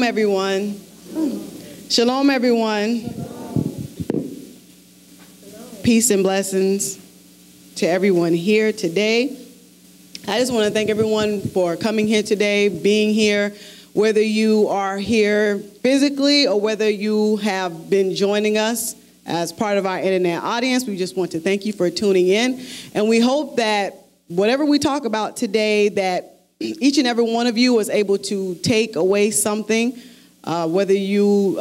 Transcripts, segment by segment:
everyone. Shalom, everyone. Peace and blessings to everyone here today. I just want to thank everyone for coming here today, being here, whether you are here physically or whether you have been joining us as part of our internet audience. We just want to thank you for tuning in. And we hope that whatever we talk about today, that each and every one of you was able to take away something, whether you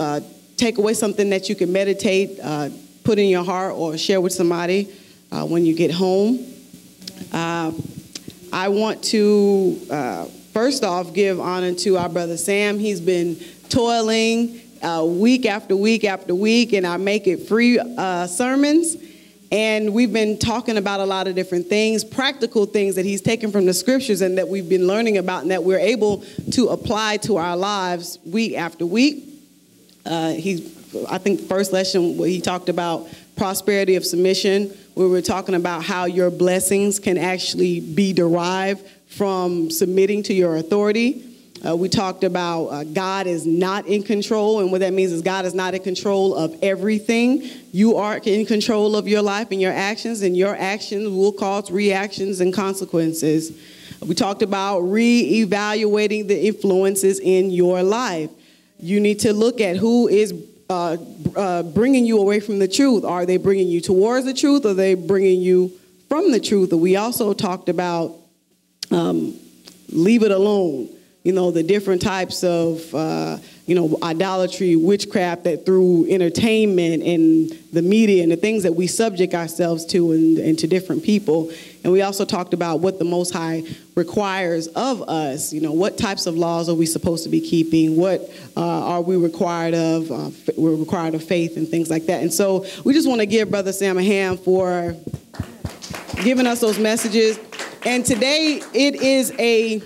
take away something that you can meditate, put in your heart, or share with somebody when you get home. I want to, first off, give honor to our brother Sam. He's been toiling week after week after week in our Make It Free sermons. And we've been talking about a lot of different things, practical things that he's taken from the scriptures and that we've been learning about and that we're able to apply to our lives week after week. I think the first lesson he talked about prosperity of submission. We were talking about how your blessings can actually be derived from submitting to your authority. We talked about God is not in control, and what that means is God is not in control of everything. You are in control of your life and your actions will cause reactions and consequences. We talked about re-evaluating the influences in your life. You need to look at who is bringing you away from the truth. Are they bringing you towards the truth, or are they bringing you from the truth? And we also talked about leave it alone. You know, the different types of, idolatry, witchcraft that through entertainment and the media and the things that we subject ourselves to and to different people. And we also talked about what the Most High requires of us. You know, what types of laws are we supposed to be keeping? What are we required of? We're required of faith and things like that. And so we just want to give Brother Sam a hand for giving us those messages. And today it is a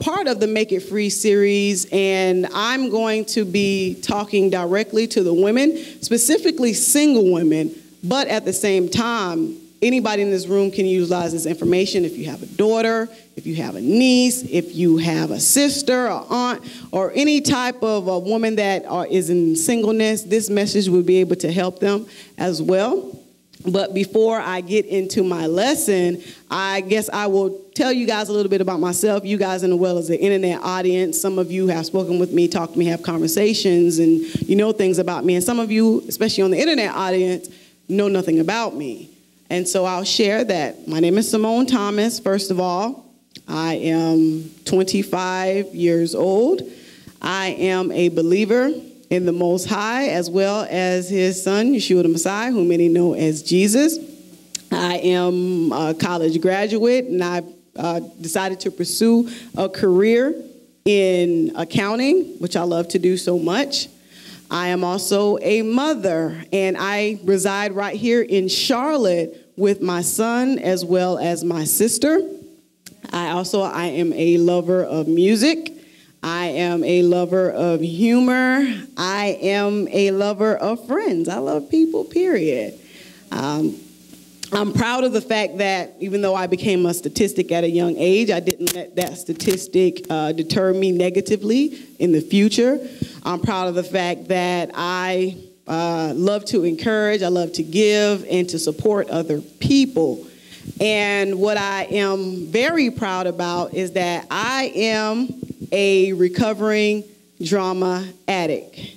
part of the Make It Free series, and I'm going to be talking directly to the women, specifically single women, but at the same time, anybody in this room can utilize this information. If you have a daughter, if you have a niece, if you have a sister or aunt, or any type of a woman that is in singleness, this message will be able to help them as well. But before I get into my lesson, I guess I will tell you guys a little bit about myself, you guys as well as the internet audience. Some of you have spoken with me, talked to me, have conversations, and you know things about me. And some of you, especially on the internet audience, know nothing about me. And so I'll share that. My name is Simone Thomas. First of all, I am 25 years old. I am a believer in the Most High, as well as his son, Yeshua the Messiah, whom many know as Jesus. I am a college graduate, and I decided to pursue a career in accounting, which I love to do so much. I am also a mother, and I reside right here in Charlotte with my son as well as my sister. I am a lover of music. I am a lover of humor. I am a lover of friends. I love people, period. I'm proud of the fact that even though I became a statistic at a young age, I didn't let that statistic deter me negatively in the future. I'm proud of the fact that I love to encourage, I love to give, and to support other people. And what I am very proud about is that I am a recovering drama addict.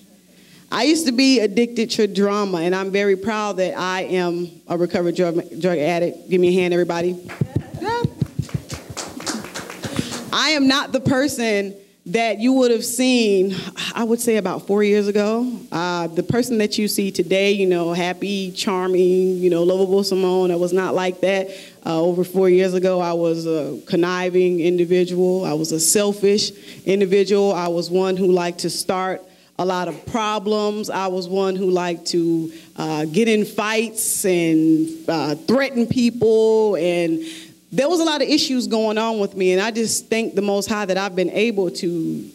I used to be addicted to drama, and I'm very proud that I am a recovering drug addict. Give me a hand, everybody. Yeah. I am not the person that you would have seen, I would say about 4 years ago. The person that you see today, you know, happy, charming, you know, lovable Simone, I was not like that. Over 4 years ago, I was a conniving individual. I was a selfish individual. I was one who liked to start a lot of problems. I was one who liked to get in fights and threaten people, and there was a lot of issues going on with me, and I just thank the Most High that I've been able to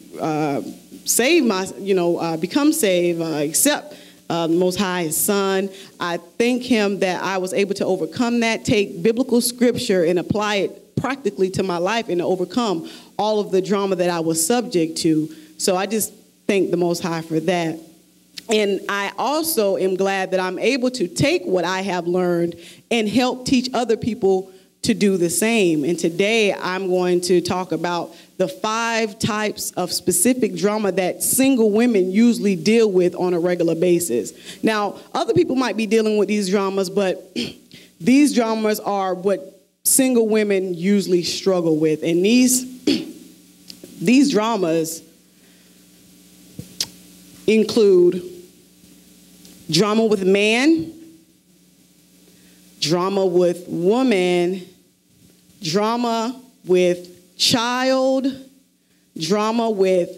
become saved, accept the Most High's Son. I thank him that I was able to overcome that, take biblical scripture and apply it practically to my life and to overcome all of the drama that I was subject to. So I just thank the Most High for that. And I also am glad that I'm able to take what I have learned and help teach other people to do the same. And today I'm going to talk about the 5 types of specific drama that single women usually deal with on a regular basis. Now, other people might be dealing with these dramas, but these dramas are what single women usually struggle with. And these dramas include drama with man, drama with woman, drama with child, drama with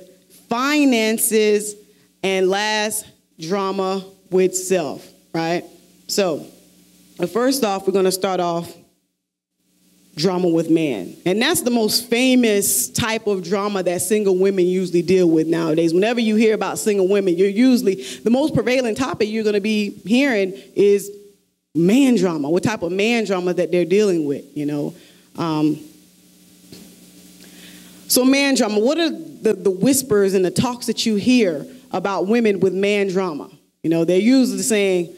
finances, and last, drama with self, right? So, first off, we're going to start off drama with man. And that's the most famous type of drama that single women usually deal with nowadays. Whenever you hear about single women, the most prevalent topic you're going to be hearing is man drama, what type of man drama that they're dealing with, you know. So man drama, what are the whispers and the talks that you hear about women with man drama? You know, they're usually saying,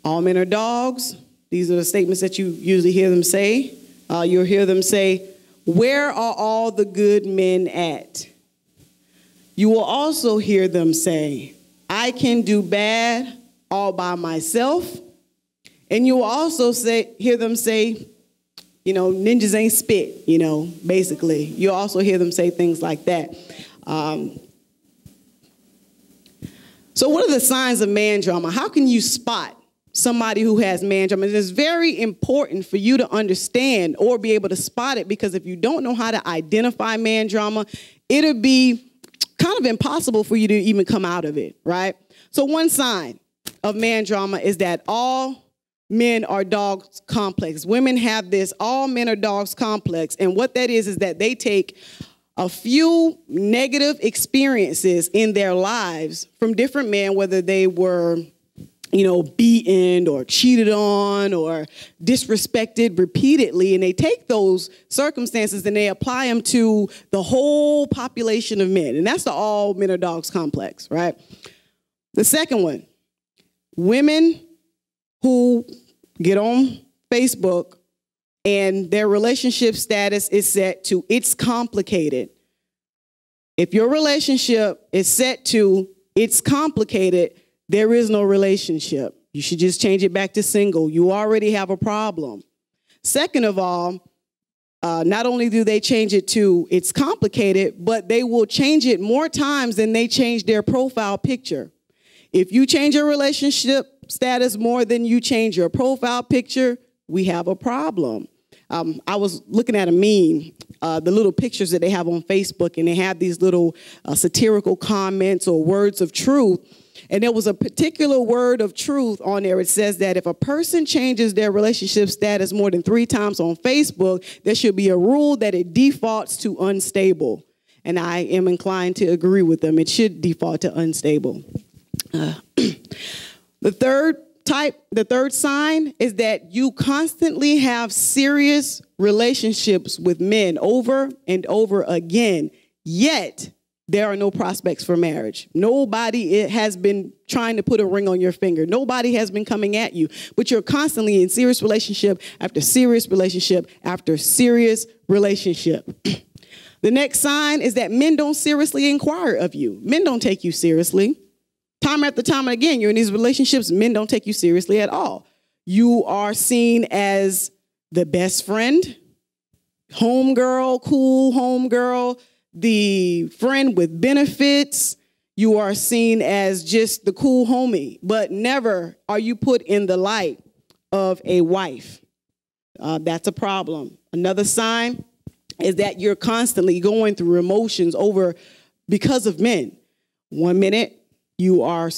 all men are dogs. These are the statements that you usually hear them say. You'll hear them say, where are all the good men at? You will also hear them say, I can do bad all by myself. And you will also hear them say, you know, ninjas ain't spit, you know, basically. You'll also hear them say things like that. So what are the signs of man drama? How can you spot somebody who has man drama? It is very important for you to understand or be able to spot it, because if you don't know how to identify man drama, it'll be kind of impossible for you to even come out of it, right? So one sign of man drama is that all men are dogs complex. Women have this all men are dogs complex. And what that is that they take a few negative experiences in their lives from different men, whether they were, you know, beaten or cheated on or disrespected repeatedly, and they take those circumstances and they apply them to the whole population of men. And that's the all men are dogs complex, right? The second one, women who get on Facebook and their relationship status is set to it's complicated. If your relationship is set to it's complicated, there is no relationship. You should just change it back to single. You already have a problem. Second of all, not only do they change it to it's complicated, but they will change it more times than they change their profile picture. If you change your relationship status more than you change your profile picture, we have a problem. I was looking at a meme, the little pictures that they have on Facebook, and they have these little satirical comments or words of truth. And there was a particular word of truth on there. It says that if a person changes their relationship status more than 3 times on Facebook, there should be a rule that it defaults to unstable. And I am inclined to agree with them. It should default to unstable. The third sign is that you constantly have serious relationships with men over and over again, yet there are no prospects for marriage. Nobody has been trying to put a ring on your finger. Nobody has been coming at you, but you're constantly in serious relationship after serious relationship after serious relationship. The next sign is that men don't seriously inquire of you. Men don't take you seriously. Time after time and again, you're in these relationships, men don't take you seriously at all. You are seen as the best friend, homegirl, cool homegirl, the friend with benefits. You are seen as just the cool homie, but never are you put in the light of a wife. That's a problem. Another sign is that you're constantly going through emotions because of men. 1 minute, you are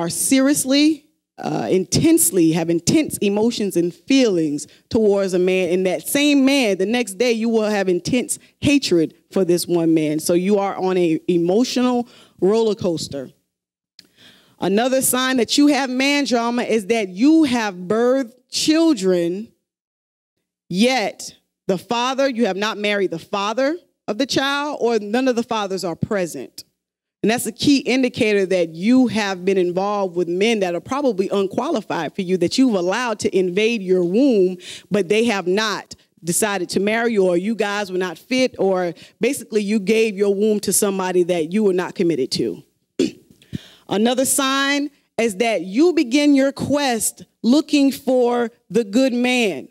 seriously, intensely, have intense emotions and feelings towards a man. And that same man, the next day, you will have intense hatred for this one man. So you are on an emotional roller coaster. Another sign that you have man drama is that you have birthed children, yet you have not married the father of the child, or none of the fathers are present. And that's a key indicator that you have been involved with men that are probably unqualified for you, that you've allowed to invade your womb, but they have not decided to marry you, or you guys were not fit, or basically you gave your womb to somebody that you were not committed to. Another sign is that you begin your quest looking for the good man.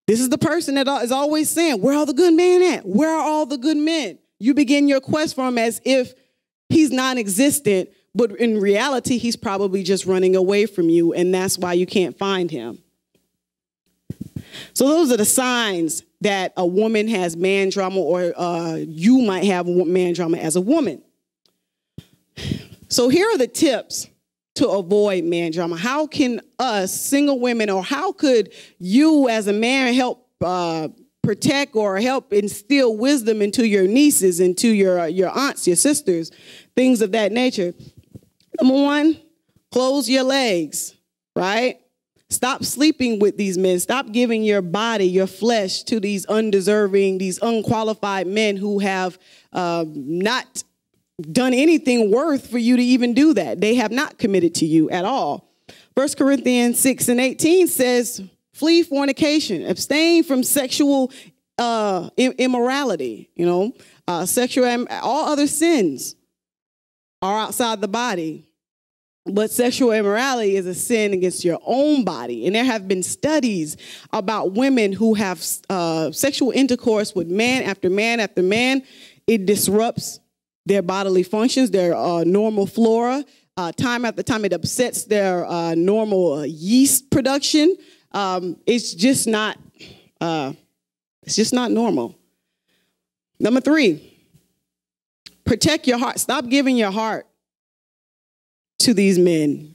This is the person that is always saying, where are the good men at? Where are all the good men? You begin your quest for him as if he's non-existent, but in reality, he's probably just running away from you, and that's why you can't find him. So those are the signs that a woman has man drama, or you might have man drama as a woman. So here are the tips to avoid man drama. How can us single women, or how could you as a man help protect or help instill wisdom into your nieces, into your aunts, your sisters, things of that nature? Number one, close your legs, right? Stop sleeping with these men. Stop giving your body, your flesh, to these undeserving, these unqualified men who have not done anything worth for you to even do that. They have not committed to you at all. 1 Corinthians 6:18 says, flee fornication, abstain from sexual immorality. All other sins are outside the body, but sexual immorality is a sin against your own body. And there have been studies about women who have sexual intercourse with man after man after man. It disrupts their bodily functions, their normal flora. Time after time, it upsets their normal yeast production. It's just not normal. Number 3, protect your heart. Stop giving your heart to these men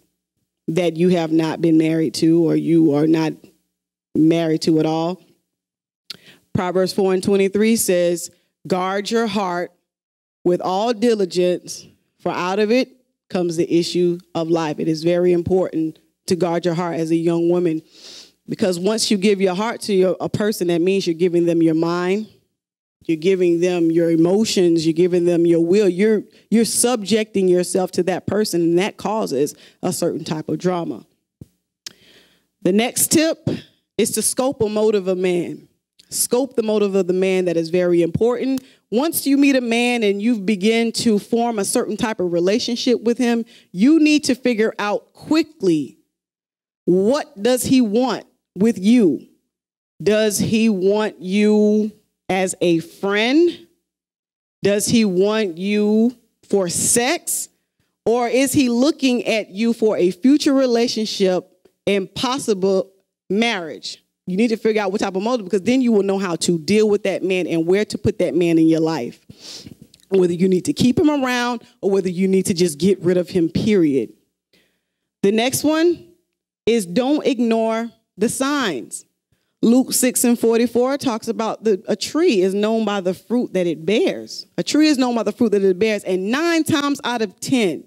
that you have not been married to, or you are not married to at all. Proverbs 4:23 says, guard your heart with all diligence, for out of it comes the issue of life. It is very important to guard your heart as a young woman, because once you give your heart to a person, that means you're giving them your mind, you're giving them your emotions, you're giving them your will. You're subjecting yourself to that person, and that causes a certain type of drama. The next tip is to scope a motive of man. Scope the motive of the man. That is very important. Once you meet a man and you begin to form a certain type of relationship with him, you need to figure out quickly, what does he want with you? Does he want you as a friend? Does he want you for sex? Or is he looking at you for a future relationship and possible marriage? You need to figure out what type of motive, because then you will know how to deal with that man and where to put that man in your life. Whether you need to keep him around or whether you need to just get rid of him, period. The next one is don't ignore the signs. Luke 6:44 talks about a tree is known by the fruit that it bears. A tree is known by the fruit that it bears. And 9 times out of 10,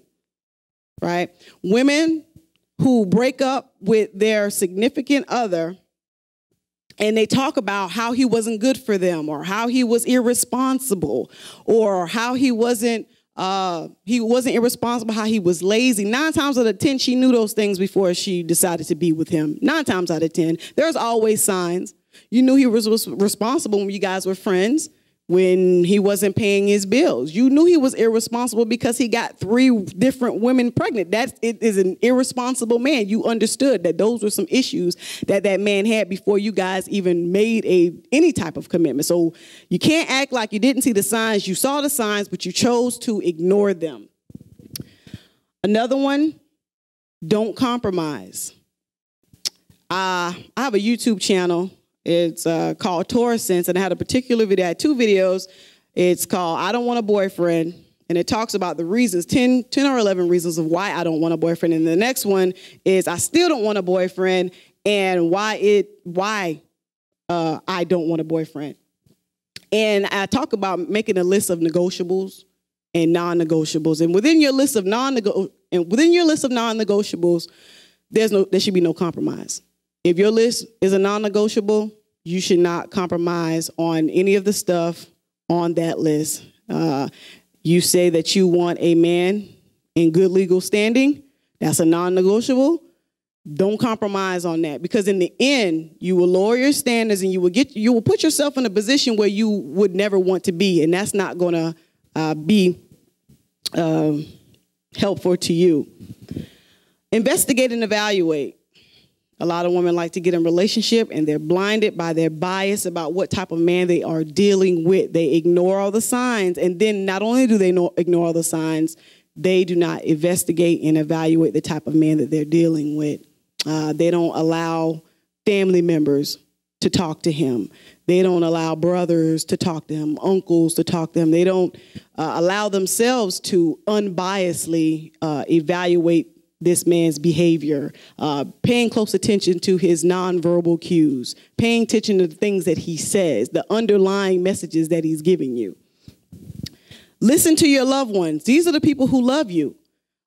right, women who break up with their significant other and they talk about how he wasn't good for them, or how he was irresponsible, or how he wasn't irresponsible, how he was lazy. 9 times out of 10, she knew those things before she decided to be with him. 9 times out of 10. There's always signs. You knew he was responsible when you guys were friends, when he wasn't paying his bills. You knew he was irresponsible because he got 3 different women pregnant. It is an irresponsible man. You understood that those were some issues that man had before you guys even made any type of commitment. So you can't act like you didn't see the signs. You saw the signs, but you chose to ignore them. Another one, don't compromise. I have a YouTube channel. It's called Taurus Sense, and I had a particular video. I had 2 videos. It's called I Don't Want a Boyfriend, and it talks about the reasons, 10 or 11 reasons of why I don't want a boyfriend. And the next one is I still don't want a boyfriend, and why I don't want a boyfriend. And I talk about making a list of negotiables and non-negotiables. And within your list of non-negotiables, there should be no compromise. If your list is a non-negotiable, you should not compromise on any of the stuff on that list. You say that you want a man in good legal standing. That's a non-negotiable. Don't compromise on that, because in the end, you will lower your standards and you will put yourself in a position where you would never want to be, and that's not going to be helpful to you. Investigate and evaluate. A lot of women like to get in a relationship and they're blinded by their bias about what type of man they are dealing with. They ignore all the signs, and then not only do they ignore all the signs, they do not investigate and evaluate the type of man that they're dealing with. They don't allow family members to talk to him. They don't allow brothers to talk to him, uncles to talk to him. They don't allow themselves to unbiasedly evaluate this man's behavior, paying close attention to his nonverbal cues, paying attention to the things that he says, the underlying messages that he's giving you. Listen to your loved ones. These are the people who love you.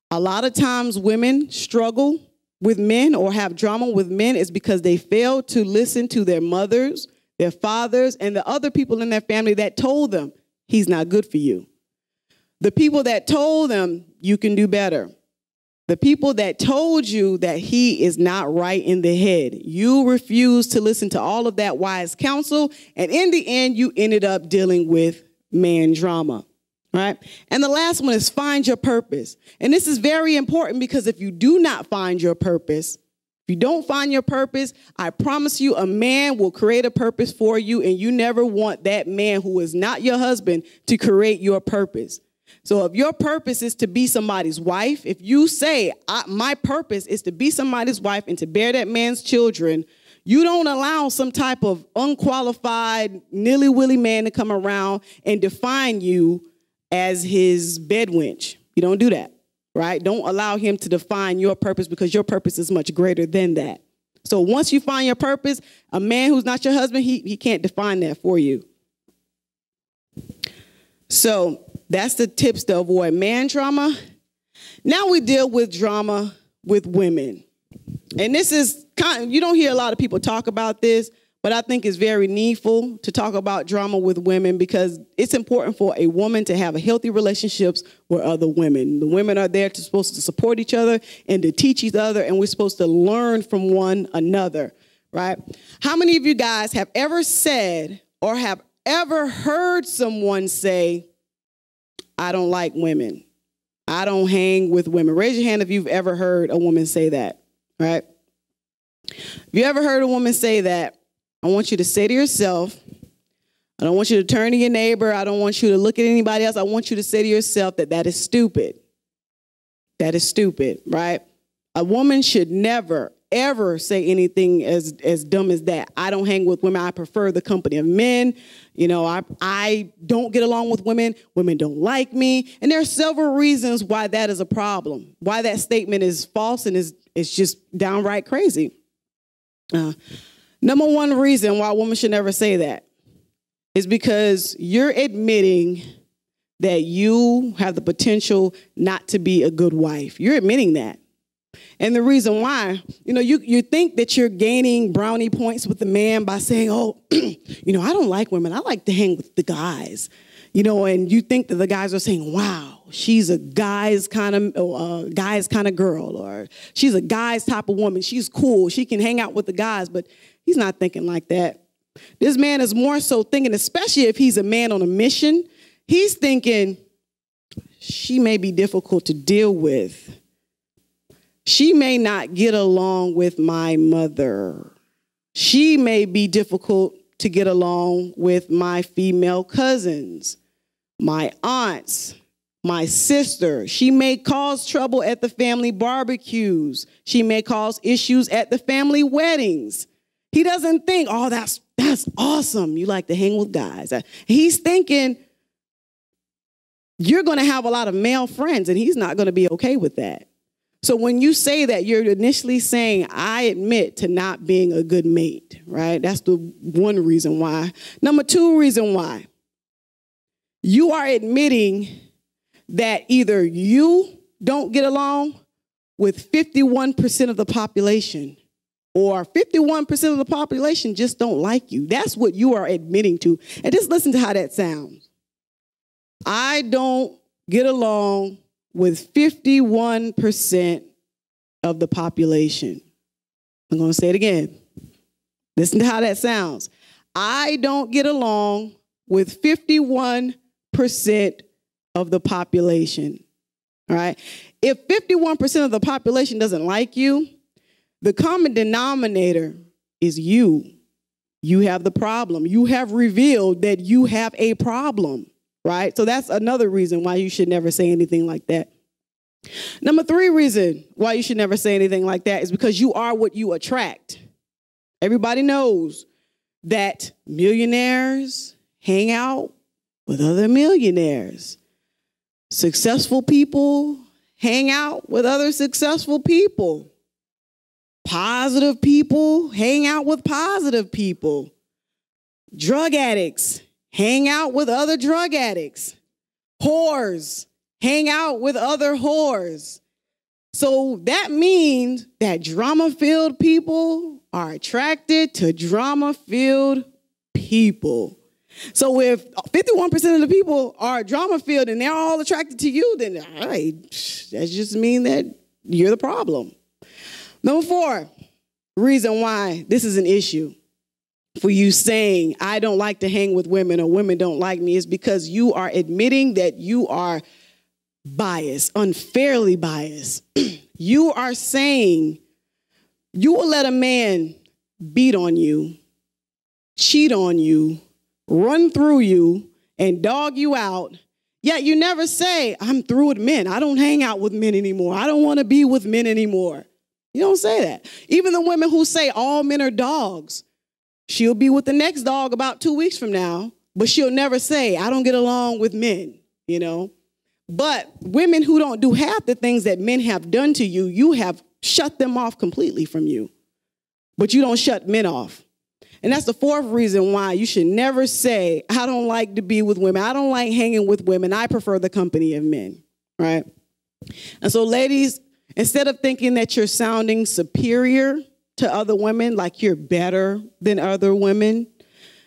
A lot of times women struggle with men or have drama with men is because they fail to listen to their mothers, their fathers, and the other people in their family that told them he's not good for you. The people that told them you can do better. The people that told you that he is not right in the head. You refused to listen to all of that wise counsel, and in the end, you ended up dealing with man drama. Right? And the last one is find your purpose. And this is very important, because if you do not find your purpose, if you don't find your purpose, I promise you a man will create a purpose for you, and you never want that man who is not your husband to create your purpose. So if your purpose is to be somebody's wife, if you say, my purpose is to be somebody's wife and to bear that man's children, you don't allow some type of unqualified, nilly-willy man to come around and define you as his bed wench. You don't do that, right? Don't allow him to define your purpose, because your purpose is much greater than that. So once you find your purpose, a man who's not your husband, he can't define that for you. So that's the tips to avoid man drama. Now we deal with drama with women. And this is you don't hear a lot of people talk about this, but I think it's very needful to talk about drama with women, because it's important for a woman to have healthy relationships with other women. The women are there supposed to support each other and to teach each other, and we're supposed to learn from one another, right? How many of you guys have ever said or have ever heard someone say, I don't like women. I don't hang with women? Raise your hand if you've ever heard a woman say that, right? If you ever heard a woman say that, I want you to say to yourself, I don't want you to turn to your neighbor. I don't want you to look at anybody else. I want you to say to yourself that is stupid. That is stupid, right? A woman should never, ever say anything as dumb as that. I don't hang with women. I prefer the company of men. You know, I don't get along with women. Women don't like me. And there are several reasons why that is a problem, why that statement is false and is just downright crazy. Number one reason why a woman should never say that is because you're admitting that you have the potential not to be a good wife. You're admitting that. And the reason why, you think that you're gaining brownie points with the man by saying, oh, I don't like women. I like to hang with the guys, and you think that the guys are saying, wow, she's a guy's kind of girl, or she's a guy's type of woman. She's cool. She can hang out with the guys, but he's not thinking like that. This man is more so thinking, especially if he's a man on a mission, he's thinking, she may be difficult to deal with. She may not get along with my mother. She may be difficult to get along with my female cousins, my aunts, my sister. She may cause trouble at the family barbecues. She may cause issues at the family weddings. He doesn't think, oh, that's awesome. You like to hang with guys. He's thinking you're going to have a lot of male friends, and he's not going to be okay with that. So when you say that, you're initially saying, I admit to not being a good mate, right? That's the one reason why. Number two reason why. You are admitting that either you don't get along with 51% of the population, or 51% of the population just don't like you. That's what you are admitting to. And just listen to how that sounds. I don't get along with 51% of the population. I'm going to say it again. Listen to how that sounds. I don't get along with 51% of the population. All right? If 51% of the population doesn't like you, the common denominator is you. You have the problem. You have revealed that you have a problem, right? So that's another reason why you should never say anything like that. Number 3 reason why you should never say anything like that is because you are what you attract. Everybody knows that millionaires hang out with other millionaires. Successful people hang out with other successful people. Positive people hang out with positive people. Drug addicts hang out with other drug addicts. Whores hang out with other whores. So that means that drama-filled people are attracted to drama-filled people. So if 51% of the people are drama-filled and they're all attracted to you, then that just means that you're the problem. Number 4, reason why this is an issue for you saying, I don't like to hang with women or women don't like me, is because you are admitting that you are biased, unfairly biased. You are saying you will let a man beat on you, cheat on you, run through you, and dog you out, yet you never say, I'm through with men. I don't hang out with men anymore. I don't want to be with men anymore. You don't say that. Even the women who say all men are dogs, she'll be with the next dog about 2 weeks from now, but she'll never say, I don't get along with men, you know. But women who don't do half the things that men have done to you, you have shut them off completely from you. But you don't shut men off. And that's the 4th reason why you should never say, I don't like to be with women. I don't like hanging with women. I prefer the company of men, right? And so, ladies, instead of thinking that you're sounding superior to other women, like you're better than other women,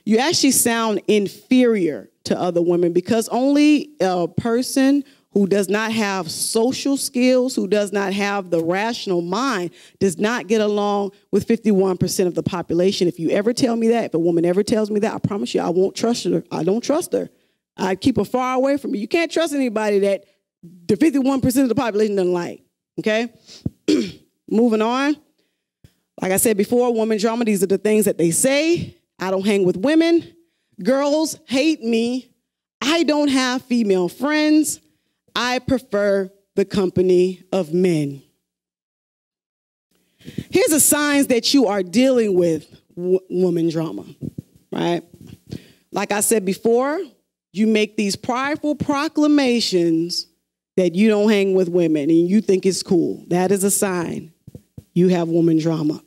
you actually sound inferior to other women, because only a person who does not have social skills, who does not have the rational mind, does not get along with 51% of the population. If you ever tell me that, if a woman ever tells me that, I promise you I won't trust her. I don't trust her. I keep her far away from me. You can't trust anybody that the 51% of the population doesn't like, okay? Moving on. Like I said before, woman drama, these are the things that they say. I don't hang with women. Girls hate me. I don't have female friends. I prefer the company of men. Here's the signs that you are dealing with woman drama, right? Like I said before, you make these prideful proclamations that you don't hang with women and you think it's cool. That is a sign you have woman drama.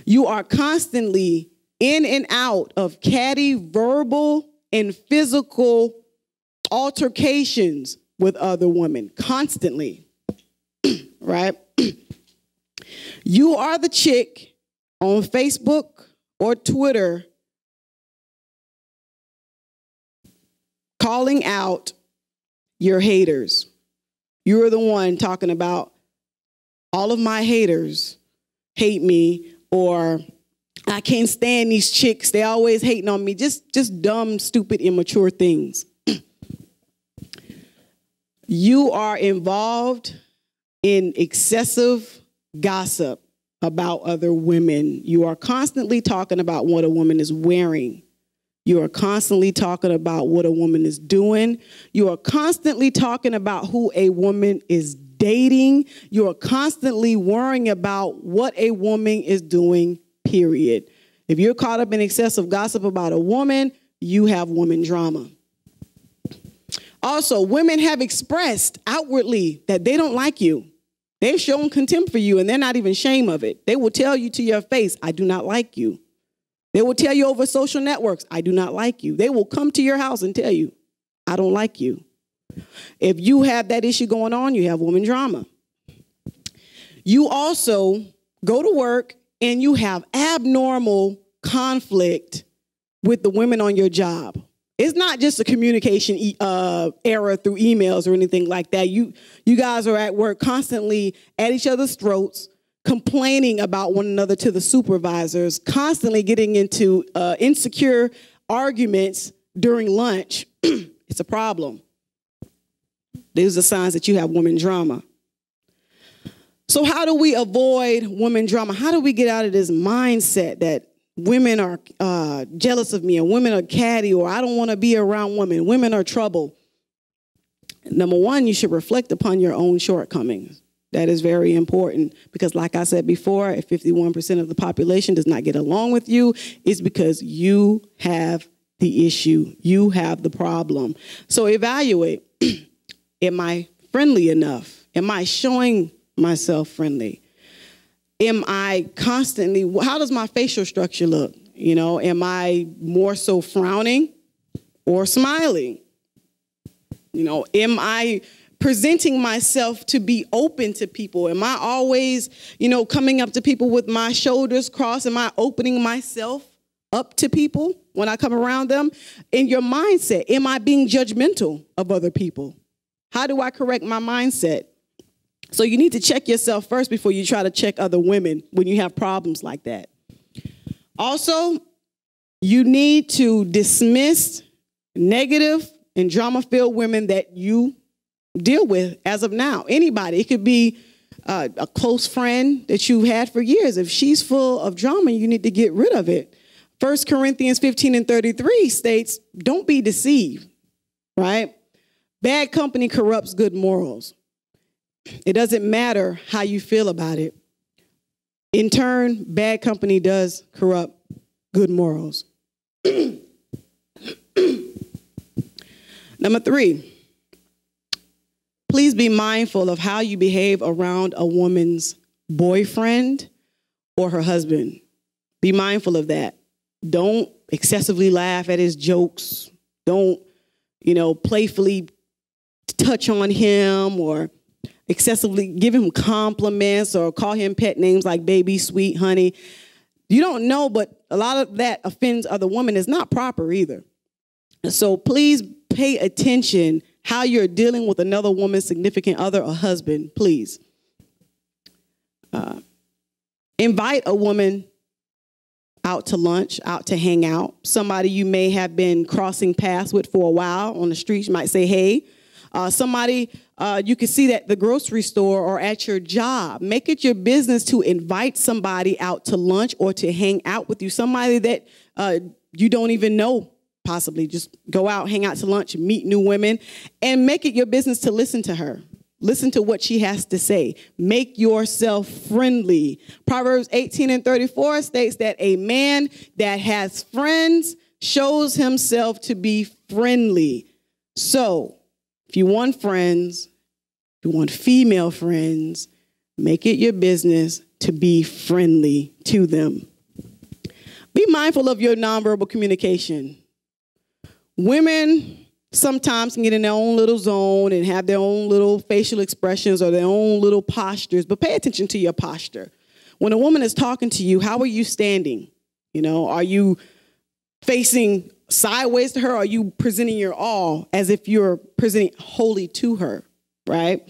You are constantly in and out of catty verbal and physical altercations with other women, constantly, right? You are the chick on Facebook or Twitter calling out your haters. You're the one talking about all of my haters hate me, or I can't stand these chicks. They always hating on me. Just dumb, stupid, immature things. You are involved in excessive gossip about other women. You are constantly talking about what a woman is wearing. You are constantly talking about what a woman is doing. You are constantly talking about who a woman is dating. You are constantly worrying about what a woman is doing, period. If you're caught up in excessive gossip about a woman, you have woman drama. Also, women have expressed outwardly that they don't like you. They've shown contempt for you, and they're not even ashamed of it. They will tell you to your face, I do not like you. They will tell you over social networks, I do not like you. They will come to your house and tell you, I don't like you. If you have that issue going on, you have woman drama. You also go to work and you have abnormal conflict with the women on your job. It's not just a communication error through emails or anything like that. You guys are at work constantly at each other's throats, complaining about one another to the supervisors, constantly getting into insecure arguments during lunch. It's a problem. These are signs that you have woman drama. So how do we avoid woman drama? How do we get out of this mindset that women are jealous of me, or women are catty, or I don't want to be around women. Women are trouble. Number one, you should reflect upon your own shortcomings. That is very important because, like I said before, if 51% of the population does not get along with you, it's because you have the issue. You have the problem. So evaluate. Am I friendly enough? Am I showing myself friendly? Am I constantly, how does my facial structure look? You know, am I more so frowning or smiling? You know, am I presenting myself to be open to people? Am I always, you know, coming up to people with my shoulders crossed? Am I opening myself up to people when I come around them? In your mindset, am I being judgmental of other people? How do I correct my mindset? So you need to check yourself first before you try to check other women when you have problems like that. Also, you need to dismiss negative and drama-filled women that you deal with as of now. Anybody. It could be a close friend that you've had for years. If she's full of drama, you need to get rid of it. 1 Corinthians 15:33 states, don't be deceived, right? Bad company corrupts good morals. It doesn't matter how you feel about it. In turn, bad company does corrupt good morals. Number 3, please be mindful of how you behave around a woman's boyfriend or her husband. Be mindful of that. Don't excessively laugh at his jokes. Don't, playfully touch on him or excessively give him compliments or call him pet names like baby, sweet, honey. You don't know, but a lot of that offends other women. It's not proper either. So please pay attention how you're dealing with another woman's significant other or husband, please. Invite a woman out to lunch, out to hang out. Somebody you may have been crossing paths with for a while on the street, you might say, hey. Somebody you can see at the grocery store or at your job. Make it your business to invite somebody out to lunch or to hang out with you. Somebody that you don't even know, possibly. Just go out, hang out to lunch, meet new women, and make it your business to listen to her. Listen to what she has to say. Make yourself friendly. Proverbs 18:34 states that a man that has friends shows himself to be friendly. So, if you want friends, if you want female friends, make it your business to be friendly to them. Be mindful of your nonverbal communication. Women sometimes can get in their own little zone and have their own little facial expressions or their own little postures, but pay attention to your posture. When a woman is talking to you, how are you standing? Are you facing sideways to her? Or are you presenting your all as if you're presenting wholly to her, right?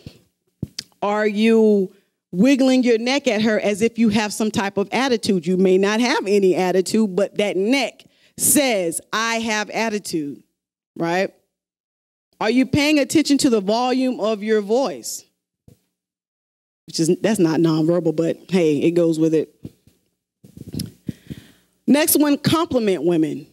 Are you wiggling your neck at her as if you have some type of attitude? You may not have any attitude, but that neck says, I have attitude, right? Are you paying attention to the volume of your voice? That's not nonverbal, but hey, it goes with it. Next one, compliment women.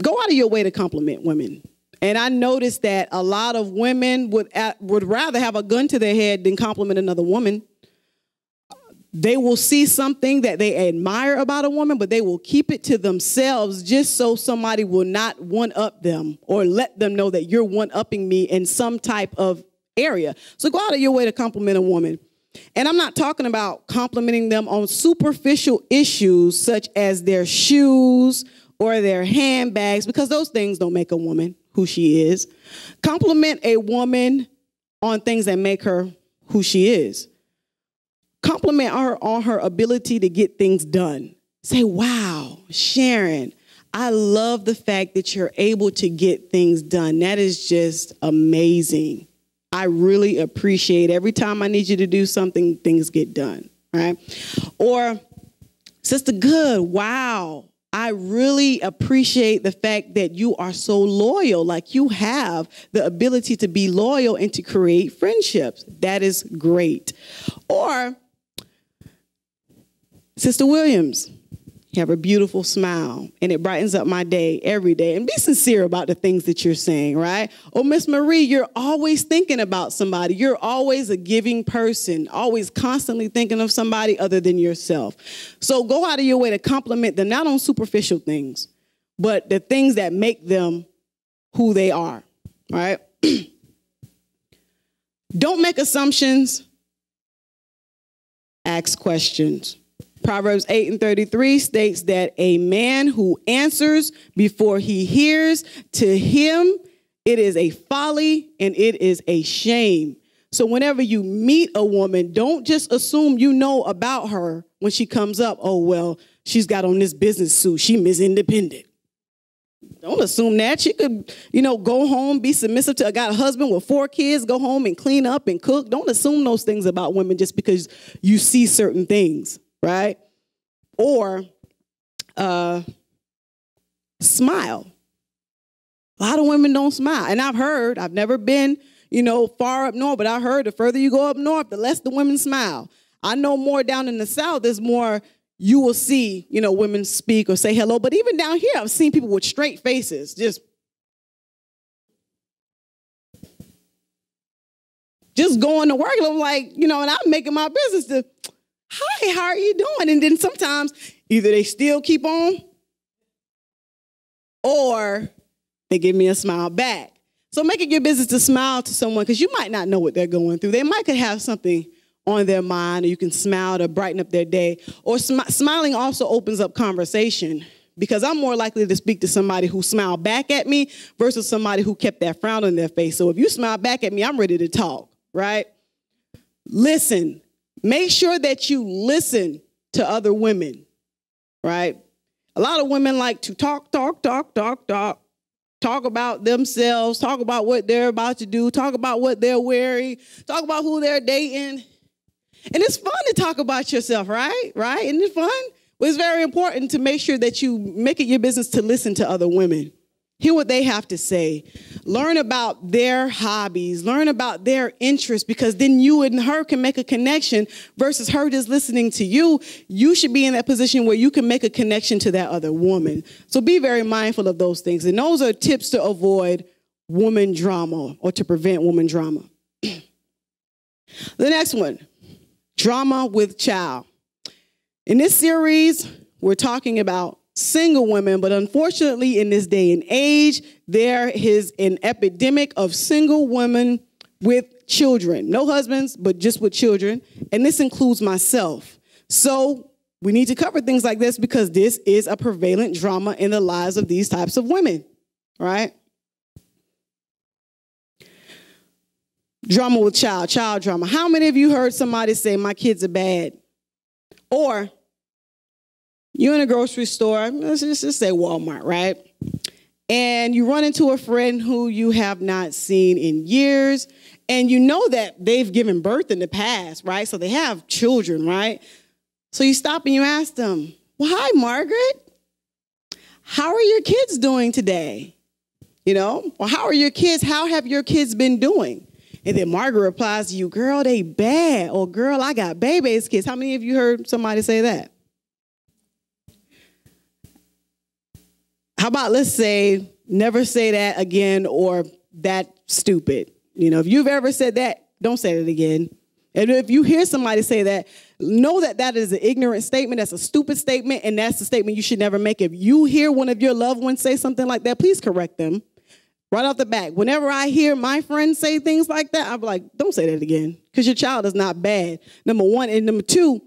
Go out of your way to compliment women. And I noticed that a lot of women would rather have a gun to their head than compliment another woman. They will see something that they admire about a woman, but they will keep it to themselves just so somebody will not one-up them or let them know that you're one-upping me in some type of area. So go out of your way to compliment a woman. And I'm not talking about complimenting them on superficial issues such as their shoes or their handbags, because those things don't make a woman who she is. Compliment a woman on things that make her who she is. Compliment her on her ability to get things done. Say, wow, Sharon, I love the fact that you're able to get things done. That is just amazing. I really appreciate every time I need you to do something, things get done, right? Or, Sister Good, wow. I really appreciate the fact that you are so loyal. Like, you have the ability to be loyal and to create friendships. That is great. Or, Sister Williams, you have a beautiful smile, and it brightens up my day every day. And be sincere about the things that you're saying, right? Oh, Miss Marie, you're always thinking about somebody. You're always a giving person, always constantly thinking of somebody other than yourself. So go out of your way to compliment them, not on superficial things, but the things that make them who they are, right? Don't make assumptions. Ask questions. Proverbs 8:33 states that a man who answers before he hears, to him it is a folly and it is a shame. So whenever you meet a woman, don't just assume you know about her when she comes up. Oh, well, she's got on this business suit. She Miss Independent. Don't assume that. She could, go home, be submissive to got a husband with 4 kids, go home and clean up and cook. Don't assume those things about women just because you see certain things. Right? Or smile. A lot of women don't smile. And I've never been, far up north, but I heard the further you go up north, the less the women smile. I know more down in the South, there's more you will see, women speak or say hello. But even down here, I've seen people with straight faces, just going to work. And I'm like, and I'm making my business to, hi, how are you doing? And then sometimes either they still keep on or they give me a smile back. So make it your business to smile to someone because you might not know what they're going through. They might could have something on their mind, or you can smile to brighten up their day. Or smiling also opens up conversation because I'm more likely to speak to somebody who smiled back at me versus somebody who kept that frown on their face. So if you smile back at me, I'm ready to talk, right? Listen. Make sure that you listen to other women, right? A lot of women like to talk about themselves, talk about what they're about to do, talk about what they're wearing, talk about who they're dating. And it's fun to talk about yourself, right? Right? Isn't it fun? Well, it's very important to make sure that you make it your business to listen to other women. Hear what they have to say. Learn about their hobbies. Learn about their interests, because then you and her can make a connection versus her just listening to you. You should be in that position where you can make a connection to that other woman. So be very mindful of those things. And those are tips to avoid woman drama or to prevent woman drama. The next one, drama with child. In this series, we're talking about single women, but unfortunately in this day and age, there is an epidemic of single women with children. No husbands, but just with children. And this includes myself. So we need to cover things like this because this is a prevalent drama in the lives of these types of women, right? Drama with child drama. How many of you heard somebody say, my kids are bad? Or you're in a grocery store, let's just say Walmart, right? And you run into a friend who you have not seen in years, and you know that they've given birth in the past, right? So they have children, right? So you stop and you ask them, well, hi, Margaret. How are your kids doing today? Or how are your kids? How have your kids been doing? And then Margaret replies to you, girl, they bad. Or girl, I got baby's kids. How many of you heard somebody say that? How about let's say, never say that again, or that stupid. If you've ever said that, don't say it again. And if you hear somebody say that, know that that is an ignorant statement. That's a stupid statement, and that's a statement you should never make. If you hear one of your loved ones say something like that, please correct them. Right off the bat, whenever I hear my friends say things like that, I'm like, don't say that again, because your child is not bad, number one. And number two,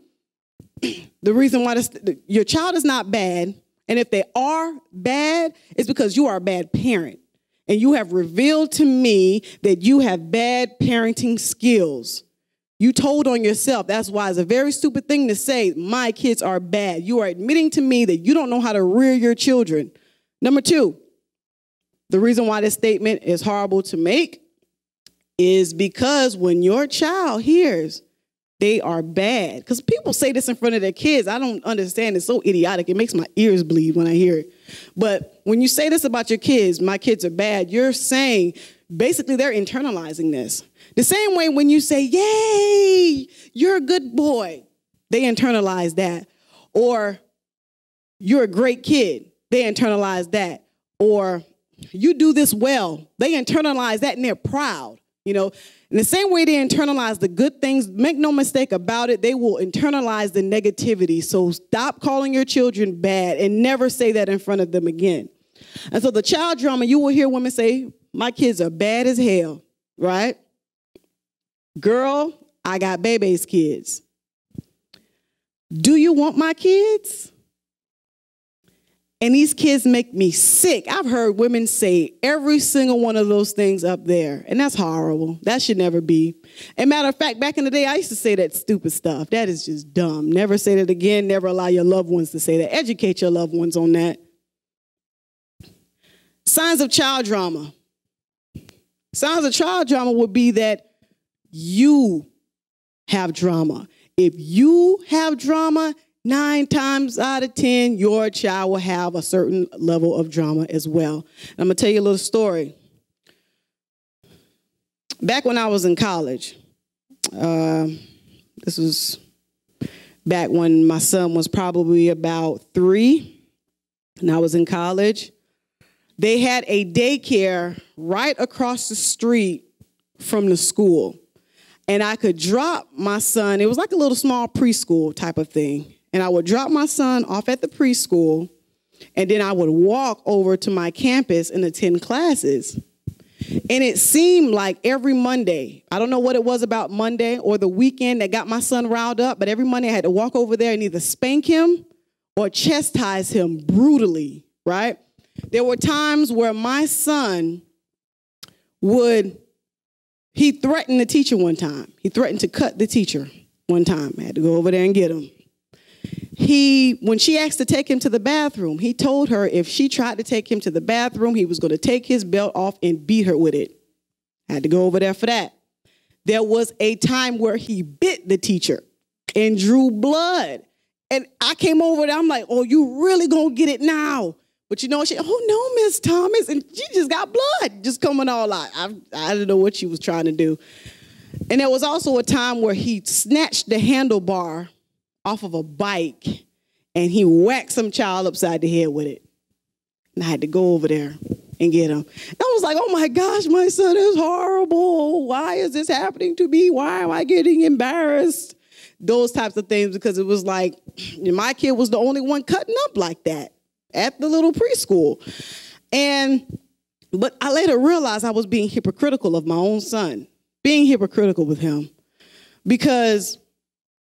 the reason why your child is not bad, and if they are bad, it's because you are a bad parent. And you have revealed to me that you have bad parenting skills. You told on yourself. That's why it's a very stupid thing to say, my kids are bad. You are admitting to me that you don't know how to rear your children. Number two, the reason why this statement is horrible to make is because when your child hears they are bad, because people say this in front of their kids, I don't understand. It's so idiotic. It makes my ears bleed when I hear it. But when you say this about your kids, my kids are bad, you're saying, basically, they're internalizing this. The same way when you say, yay, you're a good boy, they internalize that. Or you're a great kid, they internalize that. Or you do this well, they internalize that and they're proud. You know, in the same way they internalize the good things, make no mistake about it, they will internalize the negativity. So stop calling your children bad and never say that in front of them again. And so the child drama, you will hear women say, my kids are bad as hell, right? Girl, I got baby's kids. Do you want my kids? And these kids make me sick. I've heard women say every single one of those things up there. And that's horrible. That should never be. And matter of fact, back in the day, I used to say that stupid stuff. That is just dumb. Never say that again. Never allow your loved ones to say that. Educate your loved ones on that. Signs of child drama. Signs of child drama would be that you have drama. If you have drama, 9 times out of 10, your child will have a certain level of drama as well. I'm going to tell you a little story. Back when I was in college, this was back when my son was probably about 3, and I was in college. They had a daycare right across the street from the school. And I could drop my son. It was like a little small preschool type of thing. And I would drop my son off at the preschool, and then I would walk over to my campus and attend classes. And it seemed like every Monday, I don't know what it was about Monday or the weekend that got my son riled up, but every Monday I had to walk over there and either spank him or chastise him brutally, right? There were times where my son he threatened the teacher one time. He threatened to cut the teacher one time. I had to go over there and get him. When she asked to take him to the bathroom, he told her if she tried to take him to the bathroom, he was going to take his belt off and beat her with it. I had to go over there for that. There was a time where he bit the teacher and drew blood. And I came over there, I'm like, oh, you really going to get it now? But you know, oh no, Miss Thomas, and she just got blood just coming all out. I don't know what she was trying to do. And there was also a time where he snatched the handlebar off of a bike and he whacked some child upside the head with it. And I had to go over there and get him. And I was like, oh my gosh, my son is horrible. Why is this happening to me? Why am I getting embarrassed? Those types of things, because it was like my kid was the only one cutting up like that at the little preschool. But I later realized I was being hypocritical of my own son, being hypocritical with him. Because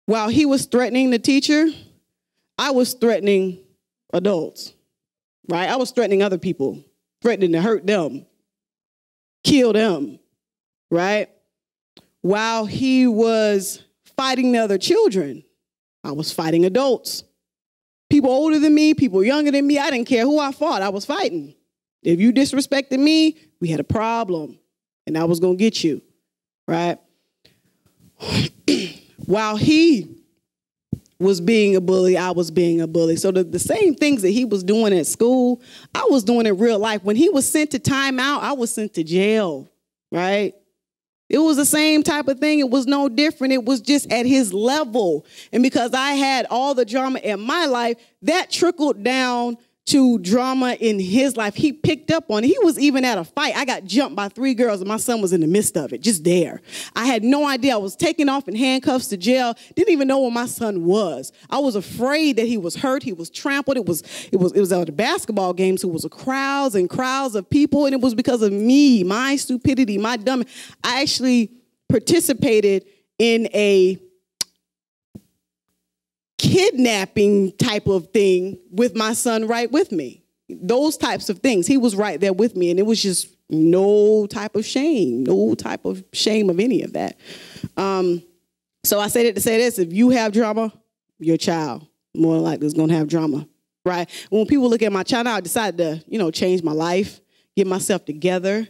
while he was threatening the teacher, I was threatening adults, right? I was threatening other people, threatening to hurt them, kill them, right? While he was fighting the other children, I was fighting adults. People older than me, people younger than me, I didn't care who I fought, I was fighting. If you disrespected me, we had a problem, and I was going to get you, right? While he was being a bully, I was being a bully. So the same things that he was doing at school, I was doing in real life. When he was sent to timeout, I was sent to jail, right? It was the same type of thing. It was no different. It was just at his level. And because I had all the drama in my life, that trickled down to drama in his life. He picked up on it. He was even at a fight. I got jumped by 3 girls, and my son was in the midst of it, just there. I had no idea. I was taken off in handcuffs to jail. Didn't even know where my son was. I was afraid that he was hurt. He was trampled. It was at the basketball games. It was crowds and crowds of people, and it was because of me, my stupidity, my dumb. I actually participated in a kidnapping type of thing with my son right with me. Those types of things. He was right there with me, and it was just no type of shame of any of that. So I said it to say this: if you have drama, your child more than likely is going to have drama. right? When people look at my child, I decided to, change my life, get myself together,